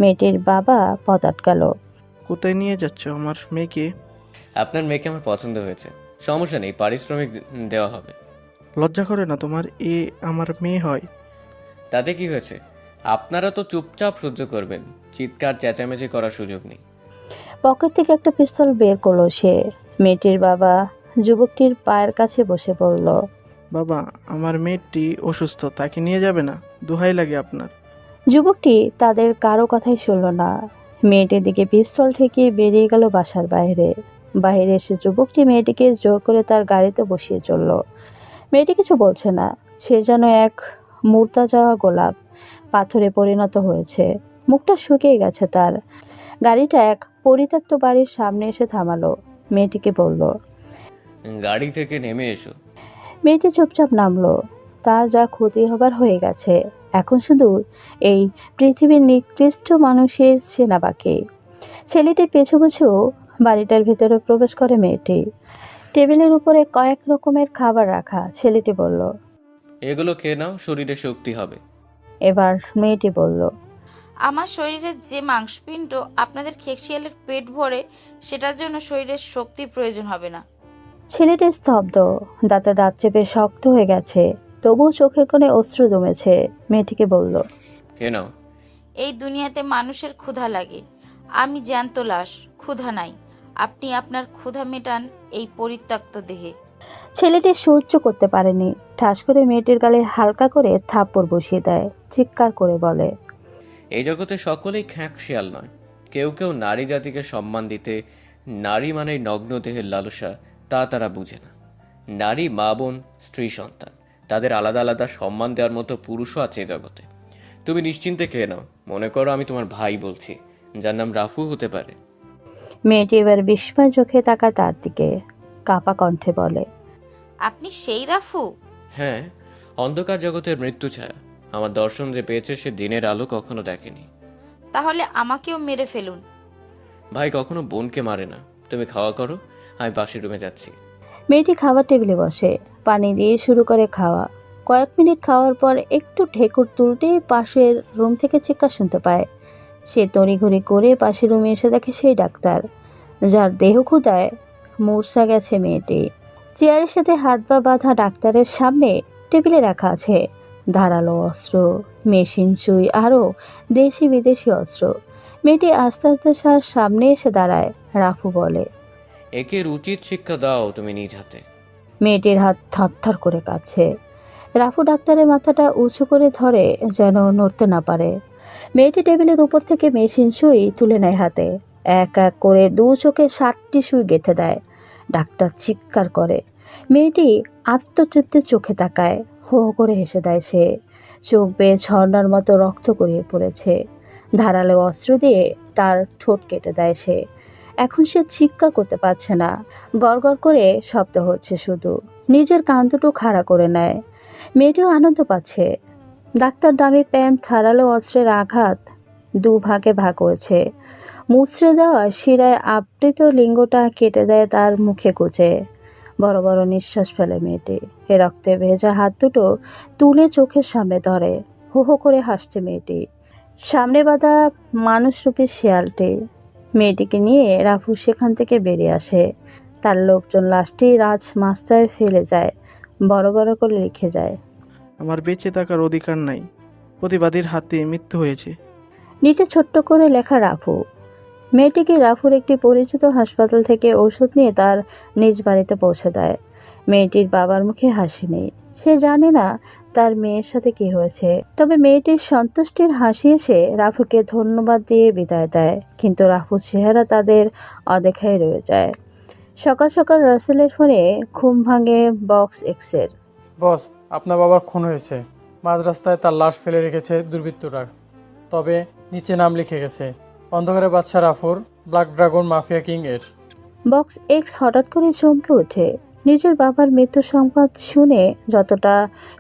মেয়েটির বাবা পথ আটকালো। কোথায় নিয়ে যাচ্ছ আমার মেয়েকে? আপনার মেয়েকে আমার পছন্দ হয়েছে, সমস্যা নেই, পারিশ্রমিক দেওয়া হবে। লজ্জা করে না তোমার? এ আমার মেয়ে হয়। তাতে কি হয়েছে? আপনারা তো চুপচাপ সহ্য করবেন, চিৎকার চেঁচামেচি করার সুযোগ নেই। পকেট থেকে একটা পিস্তল বের করলো সে। মেয়েটির বাবা যুবকটির পায়ের কাছে বসে বলল, বাবা, আমার মেয়েটি অসুস্থ, তাকে নিয়ে যাবে না? দোহাই লাগে আপনার। যুবকটি তাদের কারো কথাই শুনল না। মেয়েটির দিকে পিস্তল ঠেকিয়ে বেরিয়ে গেল বাসার বাইরে। বাইরে এসে যুবকটি মেয়েটিকে জোর করে তার গাড়িতে বসিয়ে চলল। মেয়েটি কিছু বলছে না, সে যেন এক মুর্দা যাওয়া গোলাপ, পাথরে পরিণত হয়েছে। মুখটা শুকিয়ে গেছে তার। গাড়িটা এক পরিত্যক্ত বাড়ির সামনে এসে থামালো। মেয়েটিকে বলল। গাড়ি থেকে নেমে এসো। মেয়েটি চুপচাপ নামলো। তার যা ক্ষতি হবার হয়ে গেছে, এখন শুধু এই পৃথিবীর নিকৃষ্ট মানুষের চেনা বাকি। ছেলেটির পিছু পিছু বাড়িটার ভিতরে প্রবেশ করে মেয়েটি। টেবিলের উপরে কয়েক রকমের খাবার রাখা। ছেলেটি বলল, এগুলো খেয়ে নাও, শরীরে শক্তি হবে। এবার মেয়েটি বলল, আমার শরীরের যে মাংসপিণ্ড আপনাদের খেকশিয়ালের পেট ভরে, সেটার জন্য শরীরের শক্তি প্রয়োজন হবে না। ছেলেটি স্তব্ধ, দাঁতে দাঁত চেপে শক্ত হয়ে গেছে, তবুও চোখের কোণে অশ্রু জমেছে। মেয়েটিকে বলল, খেয়ে নাও। এই দুনিয়াতে মানুষের ক্ষুধা লাগে, আমি জ্যান্ত লাশ, ক্ষুধা নাই। আপনি আপনার ক্ষুধা মেটান এই পরিত্যক্ত দেহে। ছেলেটি সহ্য করতে পারেনি, ঠাস করে মেয়েটির গালে হালকা করে থাপ্পড় বসিয়ে দেয়। চিৎকার করে বলে, এই জগতে সকলেই খ্যাঁকশিয়াল নয়। কেউ কেউ নারী জাতিকে সম্মান দিতে, নারী মানেই নগ্ন দেহের লালসা, তা তারা বুঝে না। নারী মা, বোন, স্ত্রী, সন্তান, তাদের আলাদা আলাদা সম্মান দেওয়ার মতো পুরুষও আছে এ জগতে। তুমি নিশ্চিন্তে খেয়ে নাও। মনে করো আমি তোমার ভাই বলছি, যার নাম রাফু হতে পারে। মেয়েটি এবার বিস্ময় চোখে তাকায় তার দিকে, কাপা কণ্ঠে বলে, আপনি সেই রাফু? হ্যাঁ, অন্ধকার জগতের মৃত্যু ছায়া। আমার দর্শন যে পেয়েছে সে দিনের আলো কখনো দেখেনি। তাহলে আমাকেও মেরে ফেলুন। ভাই কখনো বোনকে মারে না। তুমি খাওয়া করো, আমি পাশের রুমে যাচ্ছি। মেয়েটি খাবার টেবিলে বসে, পানি দিয়ে শুরু করে খাওয়া। কয়েক মিনিট খাওয়ার পর একটু ঢেকুর তুলতেই পাশের রুম থেকে চিৎকার শুনতে পায়। সে তড়িঘড়ি করে পাশের রুমে এসে দেখে সেই ডাক্তার, যার দেহ ক্ষুধায় মূর্ছা গেছে মেয়েটি। চেয়ারের সাথে হাত পা বাঁধা ডাক্তারের সামনে টেবিলে রাখা আছে ধারালো অস্ত্র, মেশিন সুই, আরও দেশি বিদেশি অস্ত্র। মেয়েটি আস্তে আস্তে তার সামনে এসে দাঁড়ায়। রাফু বলে, একে উচিত শিক্ষা দাও তুমি নিজ হাতে। মেয়েটির হাত থরথর করে কাঁপছে। রাফু ডাক্তারের মাথাটা উঁচু করে ধরে, যেন নড়তে না পারে। মেয়েটি টেবিলের উপর থেকে মেশিন সুই তুলে নেয় হাতে। এক এক করে দু চোখে 60টি সুই গেঁথে দেয়। ডাক্তার চিৎকার করে। মেয়েটি আত্মতৃপ্তির চোখে তাকায়। হো হো করে হেসে দেয় সে। চোখ বেয়ে ঝর্ণার মতো রক্ত গড়িয়ে পড়েছে। ধারালো অস্ত্র দিয়ে তার ঠোঁট কেটে দেয় সে। এখন সে চিৎকার করতে পারছে না, গড়গড় করে শব্দ হচ্ছে শুধু। নিজের কান দুটো খাড়া করে নেয়। মেয়েটিও আনন্দ পাচ্ছে। ডাক্তার দামি প্যান্ট ধারালো অস্ত্রের আঘাত দুভাগে ভাগ হয়েছে। মুচড়ে দেওয়া শিরায় আবৃত লিঙ্গটা কেটে দেয় তার মুখে গুজে। বড় বড় নিঃশ্বাস ফেলে মেয়েটি। এ রক্তে ভেজা হাত দুটো তুলে চোখের সামনে ধরে। হো হো করে হাসছে মেয়েটি। সামনে বাঁধা মানুষরূপী শিয়ালটি। মেয়েটিকে নিয়ে রাফু সেখান থেকে বেরিয়ে আসে। তার লোকজন লাশটি রাজমাস্তায় ফেলে যায়, বড় বড় করে লিখে যায়, আমার বেঁচে থাকার অধিকার নাই, প্রতিবাদীর হাতে মৃত্যু হয়েছে। নিচে ছোট্ট করে লেখা রাফু। মেয়েটিকে রাফুর একটি পরিচিত হাসপাতাল থেকে ওষুধ নিয়ে তার নিজ বাড়িতে পৌঁছে দেয়। মেয়েটির বাবার মুখে হাসি নেই। সে জানে না তার মেয়ের সাথে কি হয়েছে। তবে মেয়েটির সন্তুষ্টির হাসি এসে রাফুকে ধন্যবাদ দিয়ে বিদায় দেয়। কিন্তু রাফুর চেহারা তাদের অদেখায় রয়ে যায়। সকাল সকাল রাসেলের ফোনে ঘুম ভাঙে বক্স এক্সের। বস, আপনার বাবার খুন হয়েছে। মাঝ রাস্তায় তার লাশ ফেলে রেখেছে দুর্বৃত্তরা, তবে নিচে নাম লিখে গেছে অন্ধকারে বাদশা রাফুর, ব্ল্যাক ড্রাগন মাফিয়া কিং এর। বক্স এক্স হঠাৎ করে চমকে ওঠে। নিজের বাবার মৃত্যু সংবাদ শুনে যতটা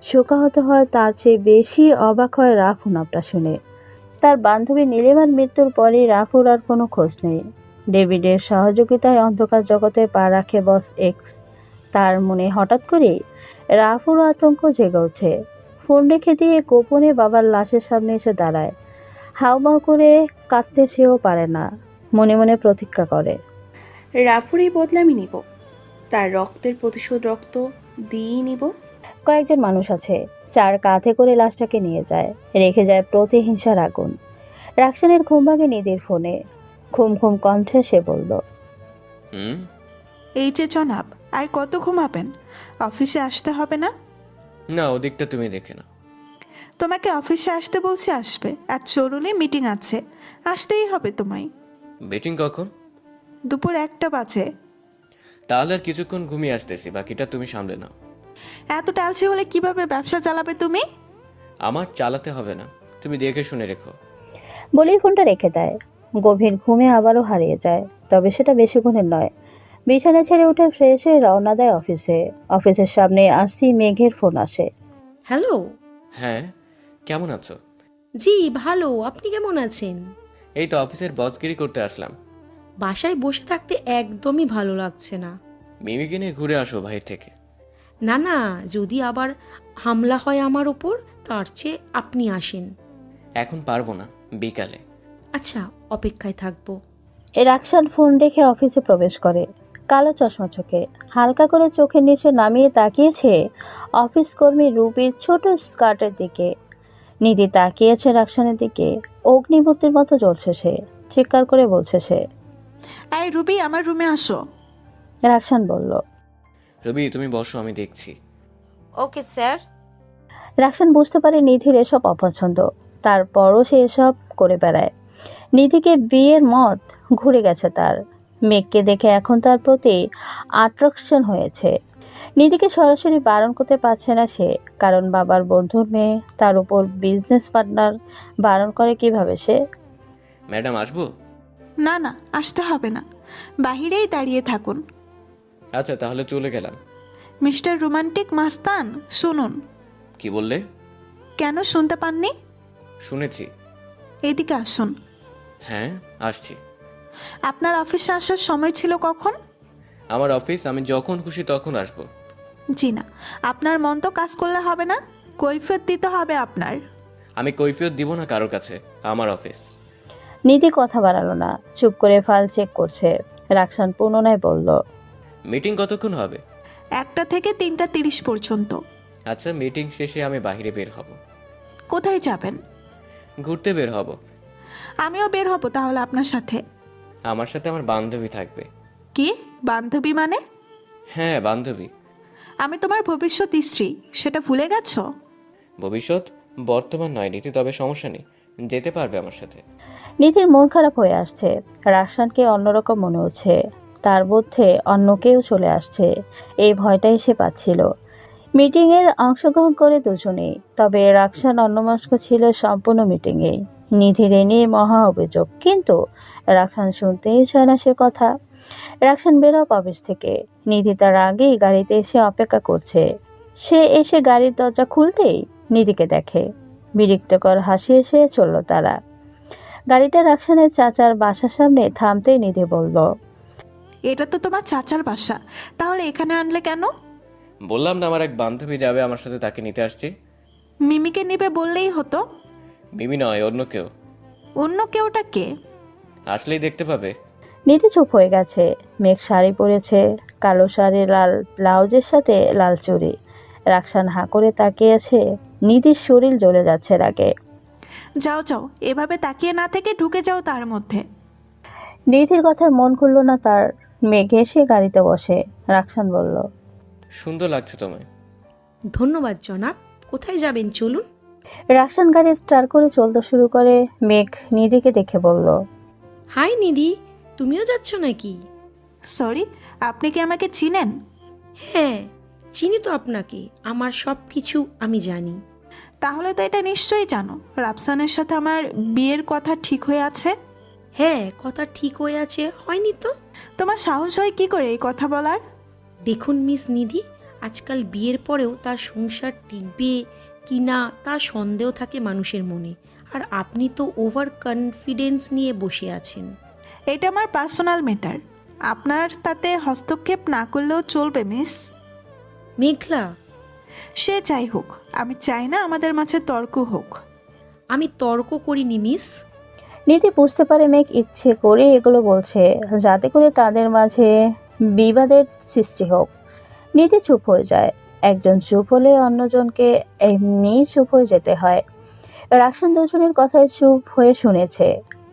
শোকাহত হয় তার চেয়ে বেশি অবাক হয় রাফু নামটা শুনে। তার বান্ধবী নীলিমার মৃত্যুর পরই রাফুর আর কোনো খোঁজ নেই। ডেভিডের সহযোগিতায় অন্ধকার জগতে পা রাখে বস এক্স। তার মনে হঠাৎ করেই রাফুর আতঙ্ক জেগে ওঠে। ফোন রেখে দিয়ে গোপনে বাবার লাশের সামনে এসে দাঁড়ায়। হাউমাউ করে কাঁদতে চেয়েও পারে না। মনে মনে প্রতিজ্ঞা করে, রাফুর এই বদলামি নিব, তার রক্তের প্রতিশোধ রক্ত দিয়েই নিব। কয়েকজন মানুষ আছে যার কাঁধে করে লাশটাকে নিয়ে যায়, রেখে যায় প্রতিহিংসার আগুন। রাকসানের ঘুম ভাঙে নিধির ফোনে। ঘুম ঘুম কণ্ঠে সে বলল, এই যে জনাব, আর কত ঘুমাবেন? অফিসে আসতে হবে না? না, ওদিকটা তুমি দেখে নাও। তোমাকে অফিসে আসতে বলছি, আসবে। আর জরুরি মিটিং আছে, আসতেই হবে তোমায়। মিটিং কখন? দুপুর 1টা বাজে। তাহলে আর কিছুক্ষণ ঘুমিয়ে আসতেছি, বাকিটা তুমি সামলে নাও। এত টালছি হলে কিভাবে ব্যবসা চালাবে তুমি? আমার চালাতে হবে না, তুমি দেখে শুনে রেখো। বলেই ফোনটা রেখে দেয়। গভীর ঘুমে আবারও হারিয়ে যায়, তবে সেটা বেশিক্ষণের নয়। বিছানা ছেড়ে উঠে ফ্রেশ হয়ে রওনা দেয় অফিসে। অফিসের সামনে আসতেই মেঘের ফোন আসে। হ্যালো। হ্যাঁ, কেমন আছো? জি ভালো, আপনি কেমন আছেন? এই তো অফিসের বসগিরি করতে আসলাম। বাসায় বসে থাকতে একদমই ভালো লাগছে না। মিমিকে নিয়ে ঘুরে আসো বাইরে থেকে। না না, যদি আবার হামলা হয় আমার ওপর, তার চেয়ে আপনি আসেন। এখন পারবো না, বিকালে। আচ্ছা, অপেক্ষায় থাকবো। রাকসান ফোন রেখে অফিসে প্রবেশ করে। কালো চশমা চোখে, হালকা করে চোখের নিচে নামিয়ে তাকিয়েছে অফিস কর্মী রুবির ছোট স্কার্টের দিকে। নিধি তাকিয়েছে রাকসানের দিকে। অগ্নিমূর্তির মতো জ্বলছে সে। চিৎকার করে বলছে সে। এই রুবি, আমার রুমে আসো। রাকসান বলল। রবি, তুমি বসো, আমি দেখছি। Okay sir. রাকসান বুঝতে পারে নিধির এসব অপছন্দ, তারপরও সে এসব করে বেড়ায়। নিধিকে বিয়ের মত ঘুরে গেছে তার। মেঘকে দেখে এখন তার প্রতি আট্রাকশন হয়েছে। নিধিকে সরাসরি বারণ করতে পারছে না সে, কারণ বাবার বন্ধুর মেয়ে, তার উপর বিজনেস পার্টনার, বারণ করে কিভাবে সে? ম্যাডাম, আসবো? না না, আসতে হবে না, বাহিরেই দাঁড়িয়ে থাকুন। আচ্ছা, তাহলে চলে গেলাম। মিস্টার রোমান্টিক মাস্তান, শুনুন। কি বললে? কেন শুনতে পাননি? শুনেছি। এদিকে আসুন। হ্যাঁ, আসছি। আপনার অফিসে আসার সময় ছিল কখন? আমার অফিস, আমি যখন খুশি তখন আসবো। জি না, আপনার মন তো কাজ করলে হবে না, কৈফিয়ত দিতে হবে আপনার। আমি কৈফিয়ত দিব না কারোর কাছে, আমার অফিস। নিধি কথা বাড়ালো না, চুপ করে ফাইল চেক করছে। রাকসান পুনরায় বলল। মিটিং কতক্ষণ হবে? 1টা থেকে 3:30 পর্যন্ত। আচ্ছা, মিটিং শেষে আমি বাইরে বের হব। কোথায় যাবেন? ঘুরতে বের হব। আমিও বের হব তাহলে আপনার সাথে। আমার সাথে আমার বান্ধবী থাকবে। কি বান্ধবী মানে? হ্যাঁ, বান্ধবী। আমি তোমার ভবিষ্যৎ স্ত্রী, সেটা ভুলে গেছো? ভবিষ্যৎ বর্তমান নয় নীতি, তবে সমস্যা নেই, যেতে পারবে আমার সাথে। নিধির মন খারাপ হয়ে আসছে। রাকসানকে অন্যরকম মনে হচ্ছে। তার মধ্যে অন্য কেউ চলে আসছে, এই ভয়টাই সে পাচ্ছিল। মিটিংয়ের অংশগ্রহণ করে দুজনেই, তবে রাকসান অন্যমনস্ক ছিল সম্পূর্ণ মিটিংয়েই। নিধির এ নিয়ে মহা অভিযোগ, কিন্তু রাকসান শুনতেই চায় না সে কথা। রাকসান বেরোপ অফিস থেকে। নিধি তার আগেই গাড়িতে এসে অপেক্ষা করছে। সে এসে গাড়ির দরজা খুলতেই নিধিকে দেখে। বিরক্তকর হাসি এসে চলল তারা। গাড়িটা রাকসানের চাচার বাসার সামনে থামতেই নিধি বলল। এটা তো তোমার চাচার বাসা, তাহলে এখানে আনলে কেন? বললাম না আমার এক বান্ধবী যাবে আমার সাথে, তাকে নিতে আসছি। মিমিকে নেবে বললেই হতো। মিমি নয়, অন্য কেউ। অন্য কেউটা কে? আসলেই দেখতে পাবে। নিধি চুপ হয়ে গেছে। মেঘ শাড়ি পরেছে, কালো শাড়ি, লাল ব্লাউজের সাথে লাল চুড়ি। রাকসান হাঁ করে তাকিয়েছে। নিধির শরীর জ্বলে যাচ্ছে রাগে। যাও যাও, এভাবে তাকিয়ে না থেকে ঢুকে যাও তার মধ্যে। নিধির কথায় মন খুলল না তার। মেঘ এসে গাড়িতে বসে। রাকসান বলল। সুন্দর লাগছে তোমায়। ধন্যবাদ জনাব। কোথায় যাবেন চলুন। রাকসান গাড়ি স্টার্ট করে চলতে শুরু করে। মেঘ নিধিকে দেখে বলল। হাই নিধি, তুমিও যাচ্ছ নাকি? সরি, আপনি কি আমাকে চিনেন? হ্যাঁ, চিনি তো আপনাকে, আমার সব কিছু আমি জানি। তাহলে তো এটা নিশ্চয়ই জানো, রাফসানের সাথে আমার বিয়ের কথা ঠিক হয়ে আছে। হ্যাঁ, কথা ঠিক হয়ে আছে, হয়নি তো? তোমার সাহস হয় কি করে এই কথা বলার? দেখুন মিস নিধি, আজকাল বিয়ের পরেও তার সংসার টিকবে কি না তার সন্দেহ থাকে মানুষের মনে, আর আপনি তো ওভার কনফিডেন্স নিয়ে বসে আছেন। এটা আমার পার্সোনাল ম্যাটার, আপনার তাতে হস্তক্ষেপ না করলেও চলবে মিস। মেঘলা, সে যাই হোক, আমি চাই না আমাদের মাঝে তর্ক হোক। আমি তর্ক করিনি মিস। নিধি বুঝতে পারে মেঘ ইচ্ছে করে এগুলো বলছে, যাতে করে তাদের মাঝে বিবাদের সৃষ্টি হোক। নিধি চুপ হয়ে যায়। একজন চুপ হলে অন্যজনকে এমনি চুপ হয়ে যেতে হয়। রাকসান দুজনের কথায় চুপ হয়ে শুনেছে,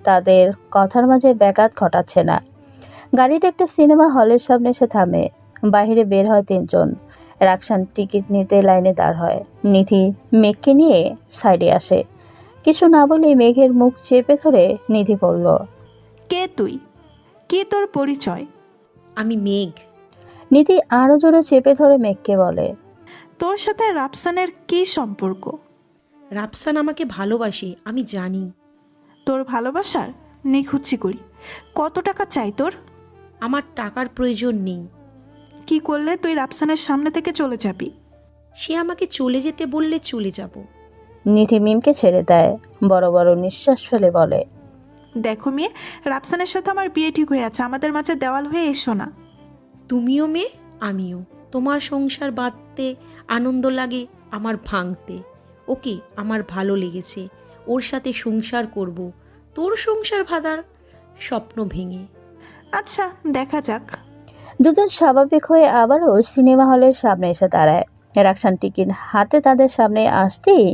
তাদের কথার মাঝে ব্যাঘাত ঘটাচ্ছে না। গাড়িটা একটা সিনেমা হলের সামনে এসে থামে। বাইরে বের হয় তিনজন। রাকসান টিকিট নিতে লাইনে দাঁড় হয়। নিধি মেঘকে নিয়ে সাইডে আসে। কিছু না বলে মেঘের মুখ চেপে ধরে নিধি বলল, কে তুই? কি তোর পরিচয়? আমি মেঘ। নিধি আরো জোরে চেপে ধরে মেঘকে বলে, তোর সাথে রাফসানের কি সম্পর্ক? রাফসান আমাকে ভালোবাসে, আমি জানি। তোর ভালোবাসার নিখুঁতছি করি। কত টাকা চাই তোর? আমার টাকার প্রয়োজন নেই। কি করলে তুই রাফসানের সামনে থেকে চলে যাবি? সে আমাকে চলে যেতে বললে চলে যাব। নিধি মিমকে ছেড়ে দেয়। বড় বড় নিঃশ্বাস ফেলে বলে, দেখো মেয়ে, রাফসানের সাথে আমার বিয়ে ঠিক হয়ে আছে। আমাদের মাঝে দেওয়াল হয়ে এসো না। তুমিও মেয়ে, আমিও। তোমার সংসার বাঁধতে আনন্দ লাগে, আমার ভাঙতে। ওকে আমার ভালো লেগেছে, ওর সাথে সংসার করব। তোর সংসার ভাদার স্বপ্ন ভেঙে। আচ্ছা, দেখা যাক। দুজন স্বাভাবিক হয়ে আবারও সিনেমা হলের সামনে এসে দাঁড়ায়। রাকসান টিকিট হাতে তাদের সামনে আসতেই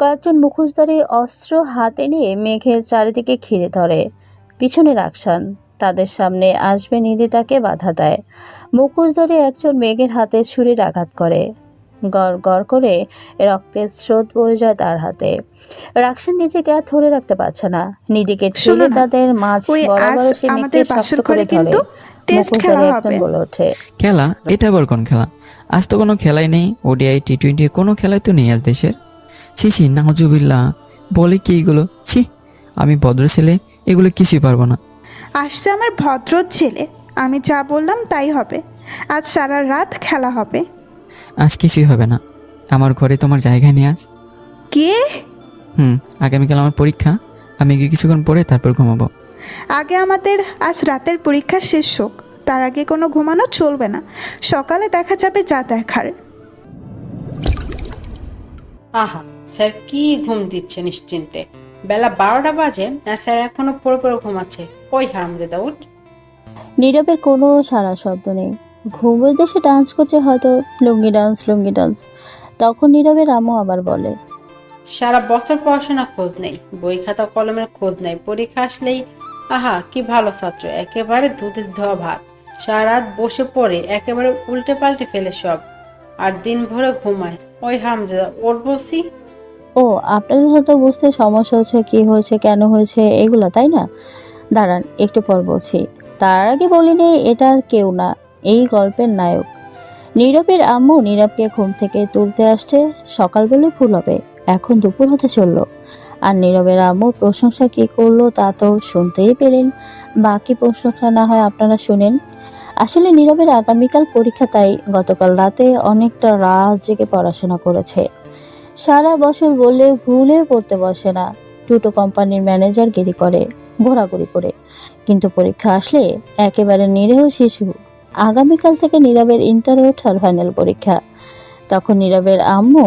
কয়েকজন মুখোশধারী অস্ত্র হাতে নিয়ে মেঘের চারিদিকে ঘিরে ধরে। পিছনে রাকসান। তাদের সামনে আসবে নিধি তাকে বাধা দেয়। মুখোশধারী একজন মেঘের হাতে ছুরির আঘাত করে। গড় গড় করে রক্তের স্রোত বয়ে যায় তার হাতে। রাকসান নিজেকে আর ধরে রাখতে পারছে না। নিধিকে শোনো ঠেলে না, তাদের মাঝ ওই আজ বরাবর সে মেঘকে আমাদের শক্ত বাসর করে ঘরে ধরে। কিন্তু টেস্ট খেলা মুখোশধারী একজন হবে। বলে ওঠে, খেলা? এটা আবার কোন খেলা? আজ তো কোনো খেলাই নেই। ওডিআই টি20 কোনো খেলাই তো নেই আজ দেশের। ছি, নাউজুবিল্লাহ, বলে কি এগুলো? ছি, আমি ভদ্র ছেলে, এগুলো কিছুই পারবো না। আসছে আমার ভদ্র ছেলে, আমি যা বললাম তাই হবে। আজ সারা রাত খেলা হবে। আজ কিছুই হবে না। আমার ঘরে তোমার জায়গা নেই আজ। কে? আগামীকাল আমার পরীক্ষা। আমি গিয়ে কিছুক্ষণ পরে তারপর ঘুমাবো। আগে আমাদের আজ রাতের পরীক্ষা শেষ হোক, তার আগে কোনো ঘুমানো চলবে না। সকালে দেখা যাবে যা দেখার। আহা, স্যার কি ঘুম দিচ্ছে নিশ্চিন্তে। বেলা 12টা বাজে আর স্যার এখনো পড়ে পড়ে ঘুমাচ্ছে। কই হারামজাদা, উঠ। নীরবের কোনো সারা শব্দ নেই। ঘুমের দেশে ডান্স করছে হয়তো, লুঙ্গি ডান্স। তখন নীরবের আম্মু আবার বলে, সারা বছর পড়াশোনা খোঁজ নেই, বই খাতা কলমের খোঁজ নেই। পরীক্ষা আসলেই আহা কি ভালো ছাত্র, একেবারে দুধের ধোয়া ভাত। সারা রাত বসে পড়ে একেবারে উল্টে পাল্টে ফেলে সব, আর দিন ভরে ঘুমায়। ওই হারামজাদা, ওর বলছি। ও আপনাদের হয়তো বুঝতে সমস্যা হচ্ছে, কি হয়েছে কেন হয়েছে এগুলো, তাই না? দাঁড়ান, একটু পর বলছি। তার আগে বলিনি এটা আর কেউ না, এই গল্পের নায়ক। নীরবের আম্মু নীরবকে ঘুম থেকে তুলতে আসছে। সকাল বলে ভুল হবে, এখন দুপুর হতে চলল। আর নীরবের আম্মু প্রশংসা কি করলো তা তো শুনতেই পেলেন। বাকি প্রশংসা না হয় আপনারা শুনেন। আসলে নীরবের আগামীকাল পরীক্ষা, তাই গতকাল রাতে অনেকটা রাত জেগে পড়াশোনা করেছে। সারা বছর বললে ভুলে পড়তে বসে না। দুটো কোম্পানির ম্যানেজার গিরি করে, ঘোরাঘুরি করে, কিন্তু পরীক্ষা আসলে একেবারে নিরীহ শিশু। আগামীকাল থেকে নীরবের ইন্টারে ওঠার ফাইনাল পরীক্ষা। তখন নীরবের আম্মু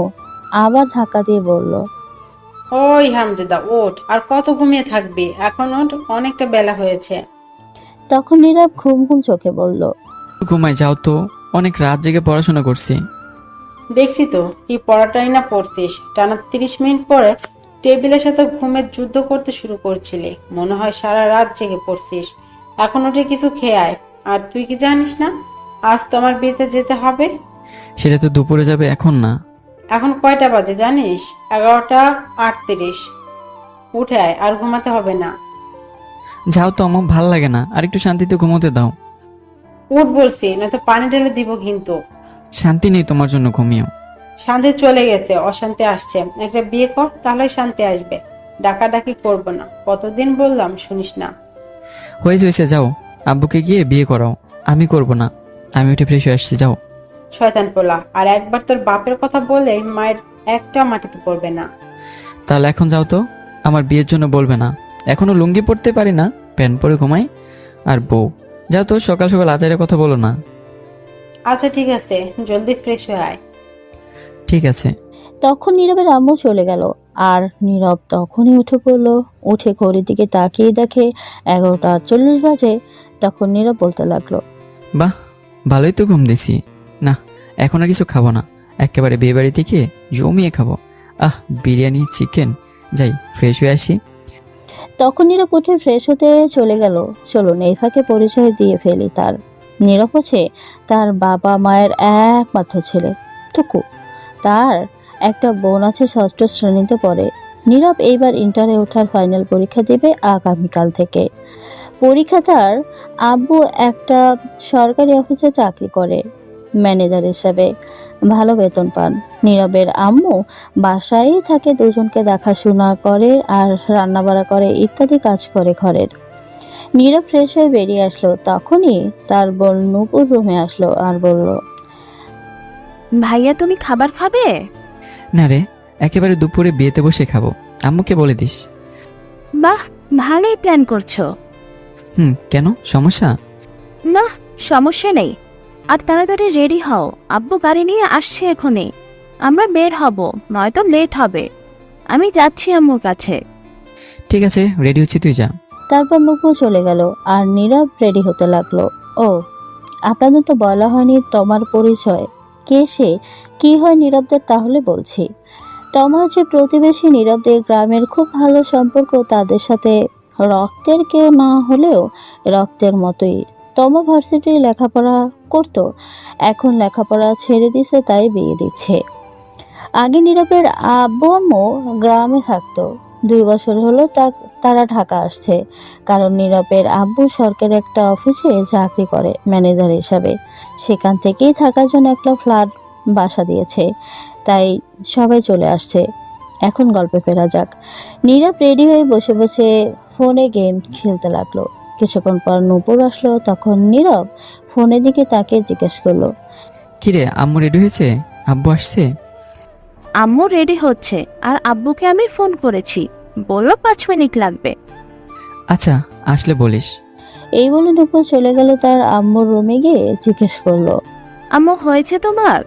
আবার ধাক্কা দিয়ে বলল, ওই হারামজাদা, ওঠ। আর কত ঘুমিয়ে থাকবি? এখন ওঠ, অনেকটা বেলা হয়েছে। তখন নীরব ঘুম ঘুম চোখে বলল, ঘুমায় যাও তো, অনেক রাত জেগে পড়াশোনা করছি। দেখছি তো কি পড়াটাই না পড়তিস। টানা 30 মিনিট পরে টেবিলের সাথে ঘুমের যুদ্ধ করতে শুরু করছিলি। মনে হয় সারা রাত জেগে পড়ছিস। এখন উঠে কিছু খেয়ে আয়। আর তুই কি জানিস না আজ তো আমার বিয়েতে যেতে হবে? সেটা তো দুপুরে যাবে, এখন না। এখন কয়টা বাজে জানিস? 11:38। উঠে আয়, আর ঘুমাতে হবে না। যাও তো, আমার ভাল লাগে না, আর একটু শান্তিতে ঘুমোতে দাও। উঠ বলছি, নয়তো পানি ঢেলে দিব কিন্তু। শান্তি নেই তোমার জন্য, ঘুমিও। শান্তি চলে গেছে, অশান্তি আসছে। একটা বিয়ে কর, তাহলে শান্তি আসবে। ডাকাডাকি করবো না। কতদিন বললাম, শুনিস না। হয়েছে, যাও। আব্বুকে গিয়ে বিয়ে করাও। আমি করব না, আমি উঠে ফ্রেশ হয়ে আসছি, যাও। শয়তান পোলা, আর একবার তোর বাপের কথা বলে মায়ের একটা মাটিতে পড়বে না। তাহলে এখন যাও তো, আমার বিয়ের জন্য বলবে না। এখনো লুঙ্গি পরতে পারি না, প্যান্ট পরে ঘুমাই। আর বউ, যাও তো, সকাল সকাল আচারের কথা বলো না। আচ্ছা ঠিক আছে, জলদি ফ্রেশ হয়ে আয়। ঠিক আছে। তখন নীরবের আম্মু চলে গেল। আর নীরব তখনই উঠে পড়ল। উঠে ঘড়ির দিকে তাকিয়ে দেখে 11:48 বাজে। তখন নীরব বলতে লাগলো, বাহ, ভালোই তো ঘুম দিছি। না, এখন আর কিছু খাবো না, একেবারে বিয়ে বাড়ি থেকে জমিয়ে খাবো। বিরিয়ানি, চিকেন। যাই ফ্রেশ হয়ে আসি। তখন নীরব উঠে ফ্রেশ হতে চলে গেল। চলুন এই ফাঁকে পরিচয় দিয়ে ফেলি তার। নীরব হচ্ছে তার বাবা মায়ের একমাত্র ছেলে টুকু। তার একটা বোন আছে, ষষ্ঠ শ্রেণীতে পড়ে। নীরব এইবার ইন্টারে ওঠার ফাইনাল পরীক্ষা দেবে আগামীকাল থেকে। পরীক্ষা তার আব্বু একটা সরকারি অফিসে চাকরি করে, ম্যানেজার হিসাবে, ভালো বেতন পান। নীরবের আম্মু বাসায় থাকে, দুজনকে দেখাশোনা করে আর রান্নাবাড়া করে ইত্যাদি কাজ করে ঘরের। নীরব ফ্রেশ হয়ে বেরিয়ে আসলো, তখনই তার বোন নূপুর রুমে আসলো আর বলল, ভাইয়া তুমি খাবার খাবে? না রে, একেবারে দুপুরে বিয়েতে বসে খাবো, আম্মুকে বলে দিস। বাহ, ভালোই প্ল্যান করছো। কেন, সমস্যা? না, সমস্যা নেই। আর তাড়াতাড়ি রেডি হও, আব্বু গাড়ি নিয়ে আসছে এখনই। আমরা বের হব, নয়তো লেট হবে। আমি যাচ্ছি আম্মুর কাছে। ঠিক আছে, রেডি হচ্ছি, তুই যা। তারপর নূপুর চলে গেল আর নীরব রেডি হতে লাগলো। ও, আপনাদের তো বলা হয়নি তোমার পরিচয়, কে সে, কি হয় নীরবদের, তাহলে বলছি। তমা হচ্ছে প্রতিবেশী নীরবদের, গ্রামের খুব ভালো সম্পর্ক তাদের সাথে, রক্তের কেউ না হলেও রক্তের মতোই। তমা ভার্সিটির লেখাপড়া করতো, এখন লেখাপড়া ছেড়ে দিছে, তাই বিয়ে দিচ্ছে। আগে নীরবের আব্বু আম্মু গ্রামে থাকতো, 2 বছর হলো তারা ঢাকা আসছে, কারণ নীরবের আব্বু সরকারি একটা অফিসে চাকরি করে ম্যানেজার হিসাবে। সেখান থেকেই থাকার জন্য একটা ফ্ল্যাট বাসা দিয়েছে, তাই সবাই চলে আসছে। এখন গল্পে ফেরা যাক। নীরব রেডি হয়ে বসে বসে ফোনে গেম খেলতে লাগলো। কিছুক্ষণ পর নূপুর আসলো, তখন নীরব ফোনের দিকে তাকিয়ে জিজ্ঞেস করলো, কিরে, আম্মু রেডি হয়েছে? আব্বু আসছে? আম্মু রেডি হচ্ছে, আর আব্বুকে আমি ফোন করেছি, বললো 5 মিনিট লাগবে। আচ্ছা, আসলে বলিস। এই বলে নূপুর চলে গেল তার আম্মুর রুমে গিয়ে জিজ্ঞেস করলো, আম্মু হয়েছে তোমার?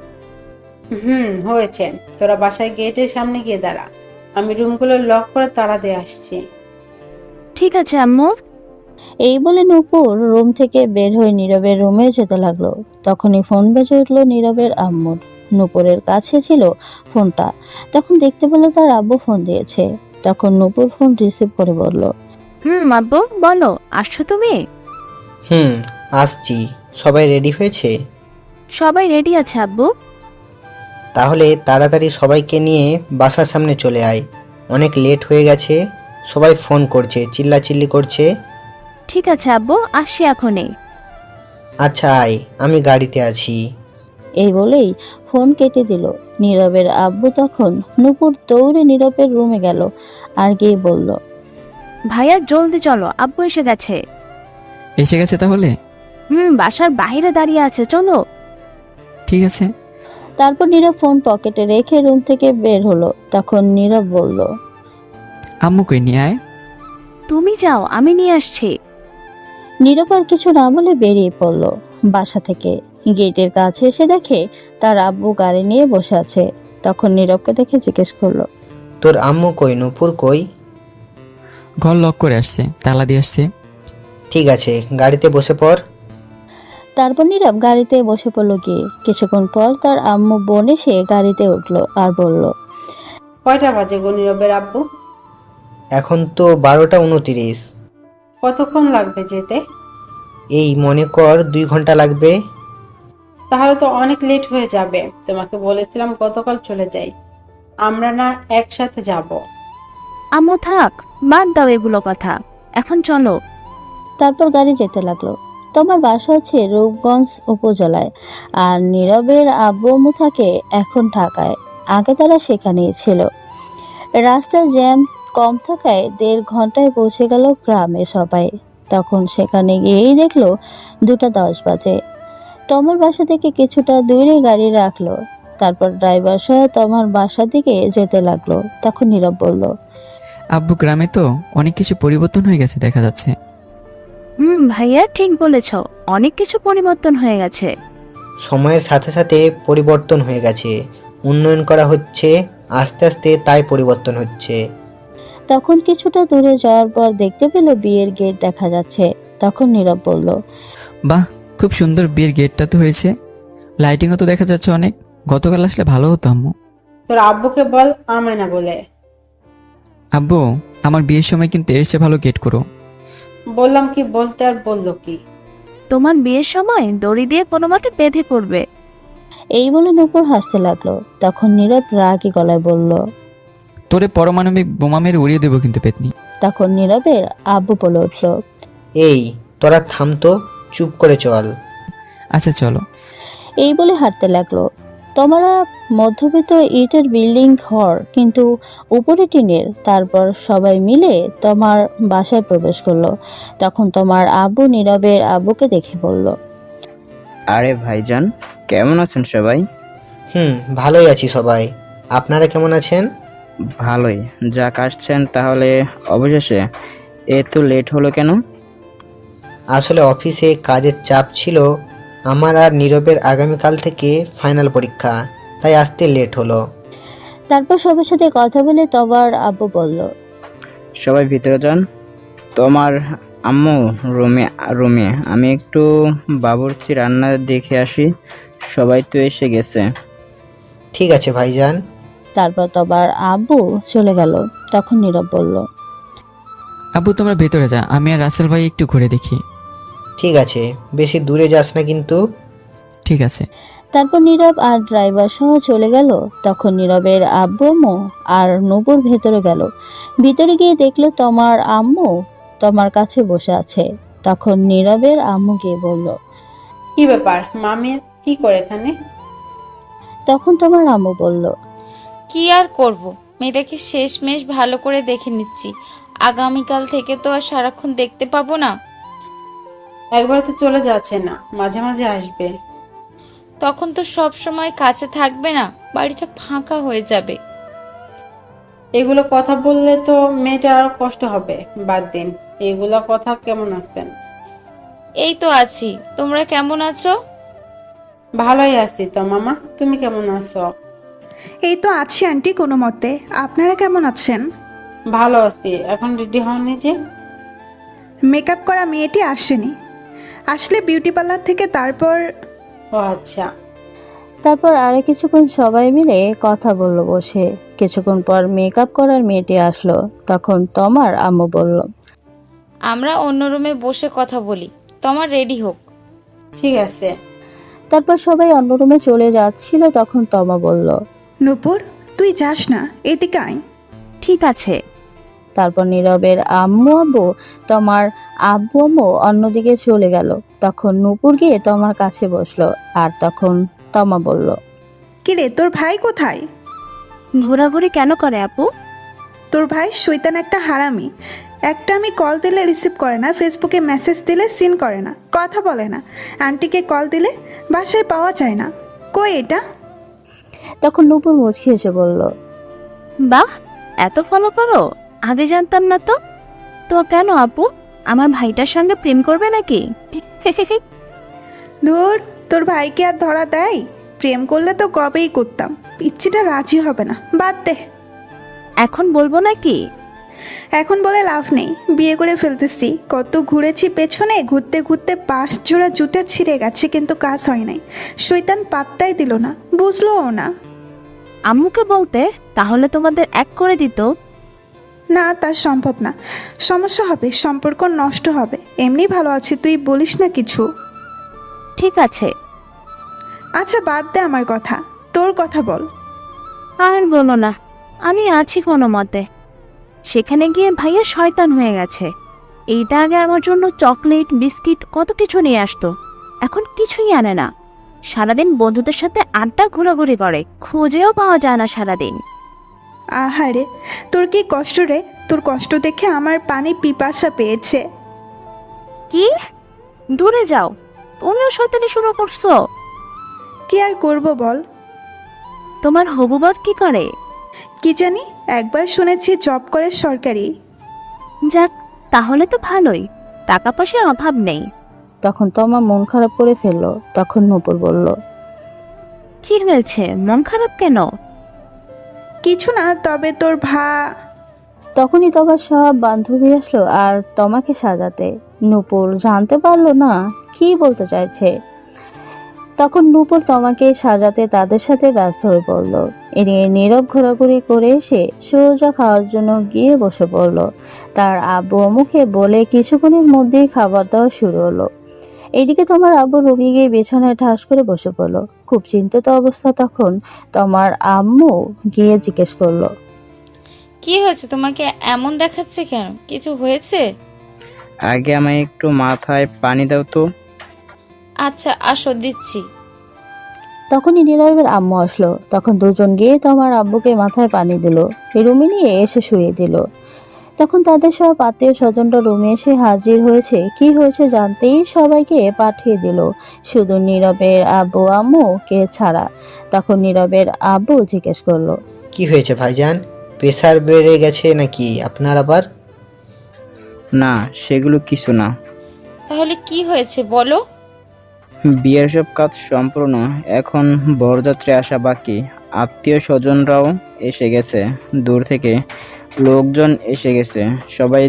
হয়েছে। তোরা বাসায় গেটের সামনে গিয়ে দাঁড়া, আমি রুমগুলো লক করে তালা দিয়ে আসছি। ঠিক আছে আম্মু। এই বলে নূপুর রুম থেকে বের হয়ে নীরবের রুমে যেতে লাগলো। তখনই ফোন বেজে উঠলো নীরবের আম্মুর। নূপুরের কাছে ছিল ফোনটা, তখন দেখতে পেল তার আব্বু ফোন দিয়েছে। তখন নূপুর ফোন রিসিভ করে বলল, আব্বু বলো, আসছো তুমি? আসছি। সবাই রেডি হয়েছে? সবাই রেডি আছে আব্বু। তাহলে তাড়াতাড়ি সবাইকে নিয়ে বাসার সামনে চলে আয়, অনেক লেট হয়ে গেছে। সবাই ফোন করছে, চিল্লাচিল্লি করছে। ঠিক আছে আব্বু, আসছি এখনই। আচ্ছা আয়, আমি গাড়িতে আছি। এই বলেই ফোন কেটে দিল। নীরবের আব্বু তখন নূপুর দৌড়ে নীরবের রুমে গেল আর গিয়ে বলল, ভাইয়া জলদি চলো, আব্বু এসে গেছে। এসে গেছে তাহলে? বাসার বাইরে দাঁড়িয়ে আছে, চলো। ঠিক আছে। তারপর নীরব ফোন পকেটে রেখে রুম থেকে বের হলো। তখন নীরব বলল, আম্মুকে নিয়ে আয়। তুমি যাও, আমি নিয়ে আসছি। নীরব আর কিছু না বলে বেরিয়ে পড়ল বাসা থেকে। গেটের কাছে এসে দেখে তার আব্বু গাড়ি নিয়ে বসে আছে। তখন নীরবকে দেখে জিজ্ঞেস করলো, তোর আম্মু কই, নূপুর কই? ঘর লক করে আসছে, তালা দিয়ে আসছে। ঠিক আছে, গাড়িতে বসে পড়। তারপর নীরব গাড়িতে বসে পড়লো গিয়ে। কিছুক্ষণ পর তার আম্মু বোন এসে গাড়িতে উঠলো আর বলল, কয়টা বাজে গো নীরবের আব্বু? এখন তো 12টা 29। কতক্ষণ লাগবে যেতে? এই মনে কর 2 ঘন্টা লাগবে। তাহলে তো অনেক লেট হয়ে যাবে। তোমাকে বলেছিলাম গতকাল চলে যাই, আমরা না একসাথে যাব। আম্মু থাক, বাদ দাও এগুলো কথা, এখন চলো। তারপর গাড়ি যেতে লাগলো। তোমার বাসা হচ্ছে রূপগঞ্জ উপজেলায়, আর নীরবের আব্বু আম্মু থাকে এখন ঢাকায়। আগে তারা সেখানেই ছিল। রাস্তার জ্যাম কম থাকায় 1.5 ঘন্টায় পৌঁছে গেল গ্রামে সবাই। তখন সেখানে গিয়েই দেখলো 2টা 10 বাজে। তোমার বাসা থেকে কিছুটা দূরে গাড়ি রাখলো। তারপর ড্রাইভার সহ তোমার বাসার দিকে যেতে লাগলো। তখন নীরব বলল, আব্বু, গ্রামে তো অনেক কিছু পরিবর্তন হয়ে গেছে দেখা যাচ্ছে। ভাইয়া ঠিক বলেছ, অনেক কিছু পরিবর্তন হয়ে গেছে। সময়ের সাথে সাথে পরিবর্তন হয়ে গেছে, উন্নয়ন করা হচ্ছে আস্তে আস্তে, তাই পরিবর্তন হচ্ছে। তখন কিছুটা দূরে যাওয়ার পর দেখতে পেল বিয়ের গেট দেখা যাচ্ছে। তখন নীরব বলল, বাহ, খুব সুন্দর বিয়ের গেটটা তো হয়েছে, লাইটিংও তো দেখা যাচ্ছে অনেক। গতকাল আসলে ভালো হতো আম্মু। তোর আব্বুকে বল আমায় না বলে। আব্বু, আমার বিয়ের সময় কিন্তু এর চেয়ে ভালো গেট করো। বললাম কি বলতে, আর বললো কি? তোমার বিয়ের সময় দড়ি দিয়ে কোনো মতে বেঁধে করবে। এই বলে নূপুর হাসতে লাগলো। তখন নীরব রাগী গলায় বলল। তোরে পারমাণবিক বোমা মেরে উড়িয়ে দেবো কিন্তু পেতনি। তখন নীরবের আব্বু বলে উঠল। এই তোরা থাম তো, চুপ করে চল। আচ্ছা চলো। এই বলে হাঁটতে লাগলো। তোমারা মধ্যবিত্ত ইটের বিল্ডিং ঘর, কিন্তু উপরে টিনের। তারপর সবাই মিলে তোমার বাসায় প্রবেশ করলো। তখন তোমার আব্বু নীরবের আব্বুকে দেখে বলল। আরে ভাইজান, কেমন আছেন সবাই? ভালোই আছি সবাই, আপনারা কেমন আছেন? ভালোই। যাক আসছেন তাহলে অবশেষে। এত লেট হলো কেন? আসলে অফিসে কাজের চাপ ছিল, আমার আর নীরবের আগামীকাল থেকে ফাইনাল পরীক্ষা, তাই আসতে লেট হলো। তারপর সবার সাথে কথা বলে তোমার আব্বু বলল। সবাই ভিতরে যান। তোমার আম্মু রুমে রুমে আমি একটু বাবুর্চি রান্না দেখে আসি। সবাই তো এসে গেছে। ঠিক আছে ভাইজান। তারপর তোমার আব্বু চলে গেল। তখন নীরব বলল। আব্বু তোমরা ভেতরে যা, আমি আর রাসেল ভাই একটু ঘুরে দেখি। ঠিক আছে, বেশি দূরে যাস না কিন্তু। ঠিক আছে। তারপর নীরব আর ড্রাইভার সহ চলে গেল। তখন নীরবের আব্বু আম্মু আর নূপুর ভেতরে গেল। ভিতরে গিয়ে দেখলো তোমার আম্মু তোমার কাছে বসে আছে। তখন নীরবের আম্মু গিয়ে বলল। কি ব্যাপার, মামি কি করে এখানে? তখন তোমার আম্মু বলল। কি আর করব, মেয়েটাকে শেষমেশ ভালো করে দেখে নিচ্ছি। আগামীকাল থেকে তো আর সারাক্ষণ দেখতে পাবো না। একবার তো চলে যাচ্ছে না, মাঝে মাঝে আসবে। তখন তো সব সময় কাছে থাকবে না, বাড়িটা ফাঁকা হয়ে যাবে। এগুলো কথা বললে তো মেয়েটা আরো কষ্ট হবে। বাদ দিন এগুলো কথা। কেমন আছেন? এই তো আছি, তোমরা কেমন আছো? ভালোই আছি তো মামা, তুমি কেমন আছো? এই তো আছি আন্টি কোনো মতে। আপনারা কেমন আছেন? ভালো আছি। এখন রেডি হওনি যে? মেকআপ করা মেয়েটি আসেনি, আসলে বিউটি পার্লার থেকে। তারপর ও আচ্ছা। তারপর আরো কিছুক্ষণ সবাই মিলে কথা বলল বসে। কিছুক্ষণ পর মেকআপ করার মেয়েটি আসলো। তখন তোমার আম্মু বলল। আমরা অন্য রুমে বসে কথা বলি, তোমার রেডি হোক। ঠিক আছে। তারপর সবাই অন্য রুমে চলে যাচ্ছিল। তখন তমা বলল। নূপুর তুই যাস না, এদিকে আয়। ঠিক আছে। তারপর নীরবের আম্মু আব্বু তোমার আব্বু আম্মু অন্যদিকে চলে গেল। তখন নূপুর গিয়ে তোমার কাছে বসলো। আর তখন তমা বলল। কিরে তোর ভাই কোথায়? ঘোরাঘুরি কেন করে আপু? তোর ভাই শয়তান একটা হারামি। একটা আমি কল দিলে রিসিভ করে না, ফেসবুকে মেসেজ দিলে সিন করে না, কথা বলে না, আন্টিকে কল দিলে বাসায় পাওয়া যায় না। কই এটা? তখন নূপুর মুচকি এসে বলল। বাহ, এত ফলো করো, আগে জানতাম না তো। তো কেন আপু, আমার ভাইটার সঙ্গে প্রেম করবে নাকি? ধুর, তোর ভাইকে আর ধরা দেয়? প্রেম করলে তো কবেই করতাম, ইচ্ছেটা রাজি হবে না, বাদ দে। এখন বলবো নাকি? এখন বলে লাভ নেই, বিয়ে করে ফেলতেছি। কত ঘুরেছি পেছনে, ঘুরতে ঘুরতে 5 জোড়া জুতা ছিঁড়ে গেছে, কিন্তু কাজ হয় নাই। শয়তান পাত্তাই দিল না, বুঝলোও না। আম্মুকে বলতে তাহলে তোমাদের এক করে দিত। না, তা সম্ভব না, সমস্যা হবে, সম্পর্ক নষ্ট হবে। এমনি ভালো আছি, তুই বলিস না কিছু। ঠিক আছে। আচ্ছা বাদ দে আমার কথা, তোর কথা বল। আর বলো না, আমি আছি কোনো মতে। সেখানে গিয়ে ভাইয়া শয়তান হয়ে গেছে। এইটা আগে আমার জন্য চকলেট বিস্কিট কত কিছু নিয়ে আসতো, এখন কিছুই আনে না। সারাদিন বন্ধুদের সাথে আড্ডা ঘোরাঘুরি করে, খুঁজেও পাওয়া যায় না সারাদিন। আহারে, তোর কি কষ্ট রে। তোর কষ্ট দেখে আমার পানি পিপাসা পেয়েছে। কি? দূরে যাও, তুমিও শয়তানি শুরু করছো। কি আর করব বল। তোমার হবু বর কি করে? কি জানি, একবার শুনেছি জব করে সরকারি। যাক, তাহলে তো ভালোই, টাকা পয়সার অভাব নেই। তখন তমা মন খারাপ করে ফেললো। তখন নূপুর বলল। কি হয়েছে, মন খারাপ কেন? কিছু না, তবে তোর তখনই তোমার সব বান্ধবী আসলো আর তোমাকে সাজাতে। নূপুর জানতে পারলো না কি বলতে চাইছে। তখন নূপুর তোমাকে সাজাতে তাদের সাথে ব্যস্ত হয়ে পড়ল। এদিকে নীরব ঘোরাঘুরি করে এসে সোজা খাওয়ার জন্য গিয়ে বসে পড়ল। তার আব্বু মুখে বলে কিছুক্ষণের মধ্যেই খাবার দাওয়া শুরু হলো। এইদিকে তোমার আব্বু রুমে গিয়ে বিছানায় ঠাস করে বসে পড়লো। খুব চিন্তিত অবস্থা। তখন তোমার আম্মু গিয়ে জিজ্ঞেস করলো, কি হয়েছে, তোমাকে এমন দেখাচ্ছে কেন? কিছু হয়েছে? আগে আমায় একটু মাথায় পানি দাও তো। আচ্ছা আসো, দিচ্ছি। তখনই নীরবের আম্মু আসলো। তখন দুজন গিয়ে তোমার আব্বুকে মাথায় পানি দিল, রুমে নিয়ে এসে শুয়ে দিল। তখন তাদের সব আত্মীয় স্বজনরা রুমে এসে হাজির হয়েছে। কি হয়েছে জানতেই সবাইকে পাঠিয়ে দিল, শুধু নীরবের আব্বু আম্মুকে ছাড়া। তখন নীরবের আব্বু জিজ্ঞেস করলো, কি হয়েছে ভাইজান? প্রেসার বেড়ে গেছে নাকি আপনার আবার? না, সেগুলো কিছু না। তাহলে কি হয়েছে বলো? বিয়ের সব কাজ সম্পূর্ণ, এখন বরযাত্রী আসা বাকি। আত্মীয় স্বজনরাও এসে গেছে, দূর থেকে লোকজন এসে গেছে। সবাই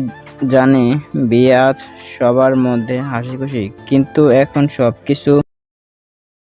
জানে বিয়ে আজ, সবার মধ্যে হাসি খুশি। কিন্তু এখন সব কিছু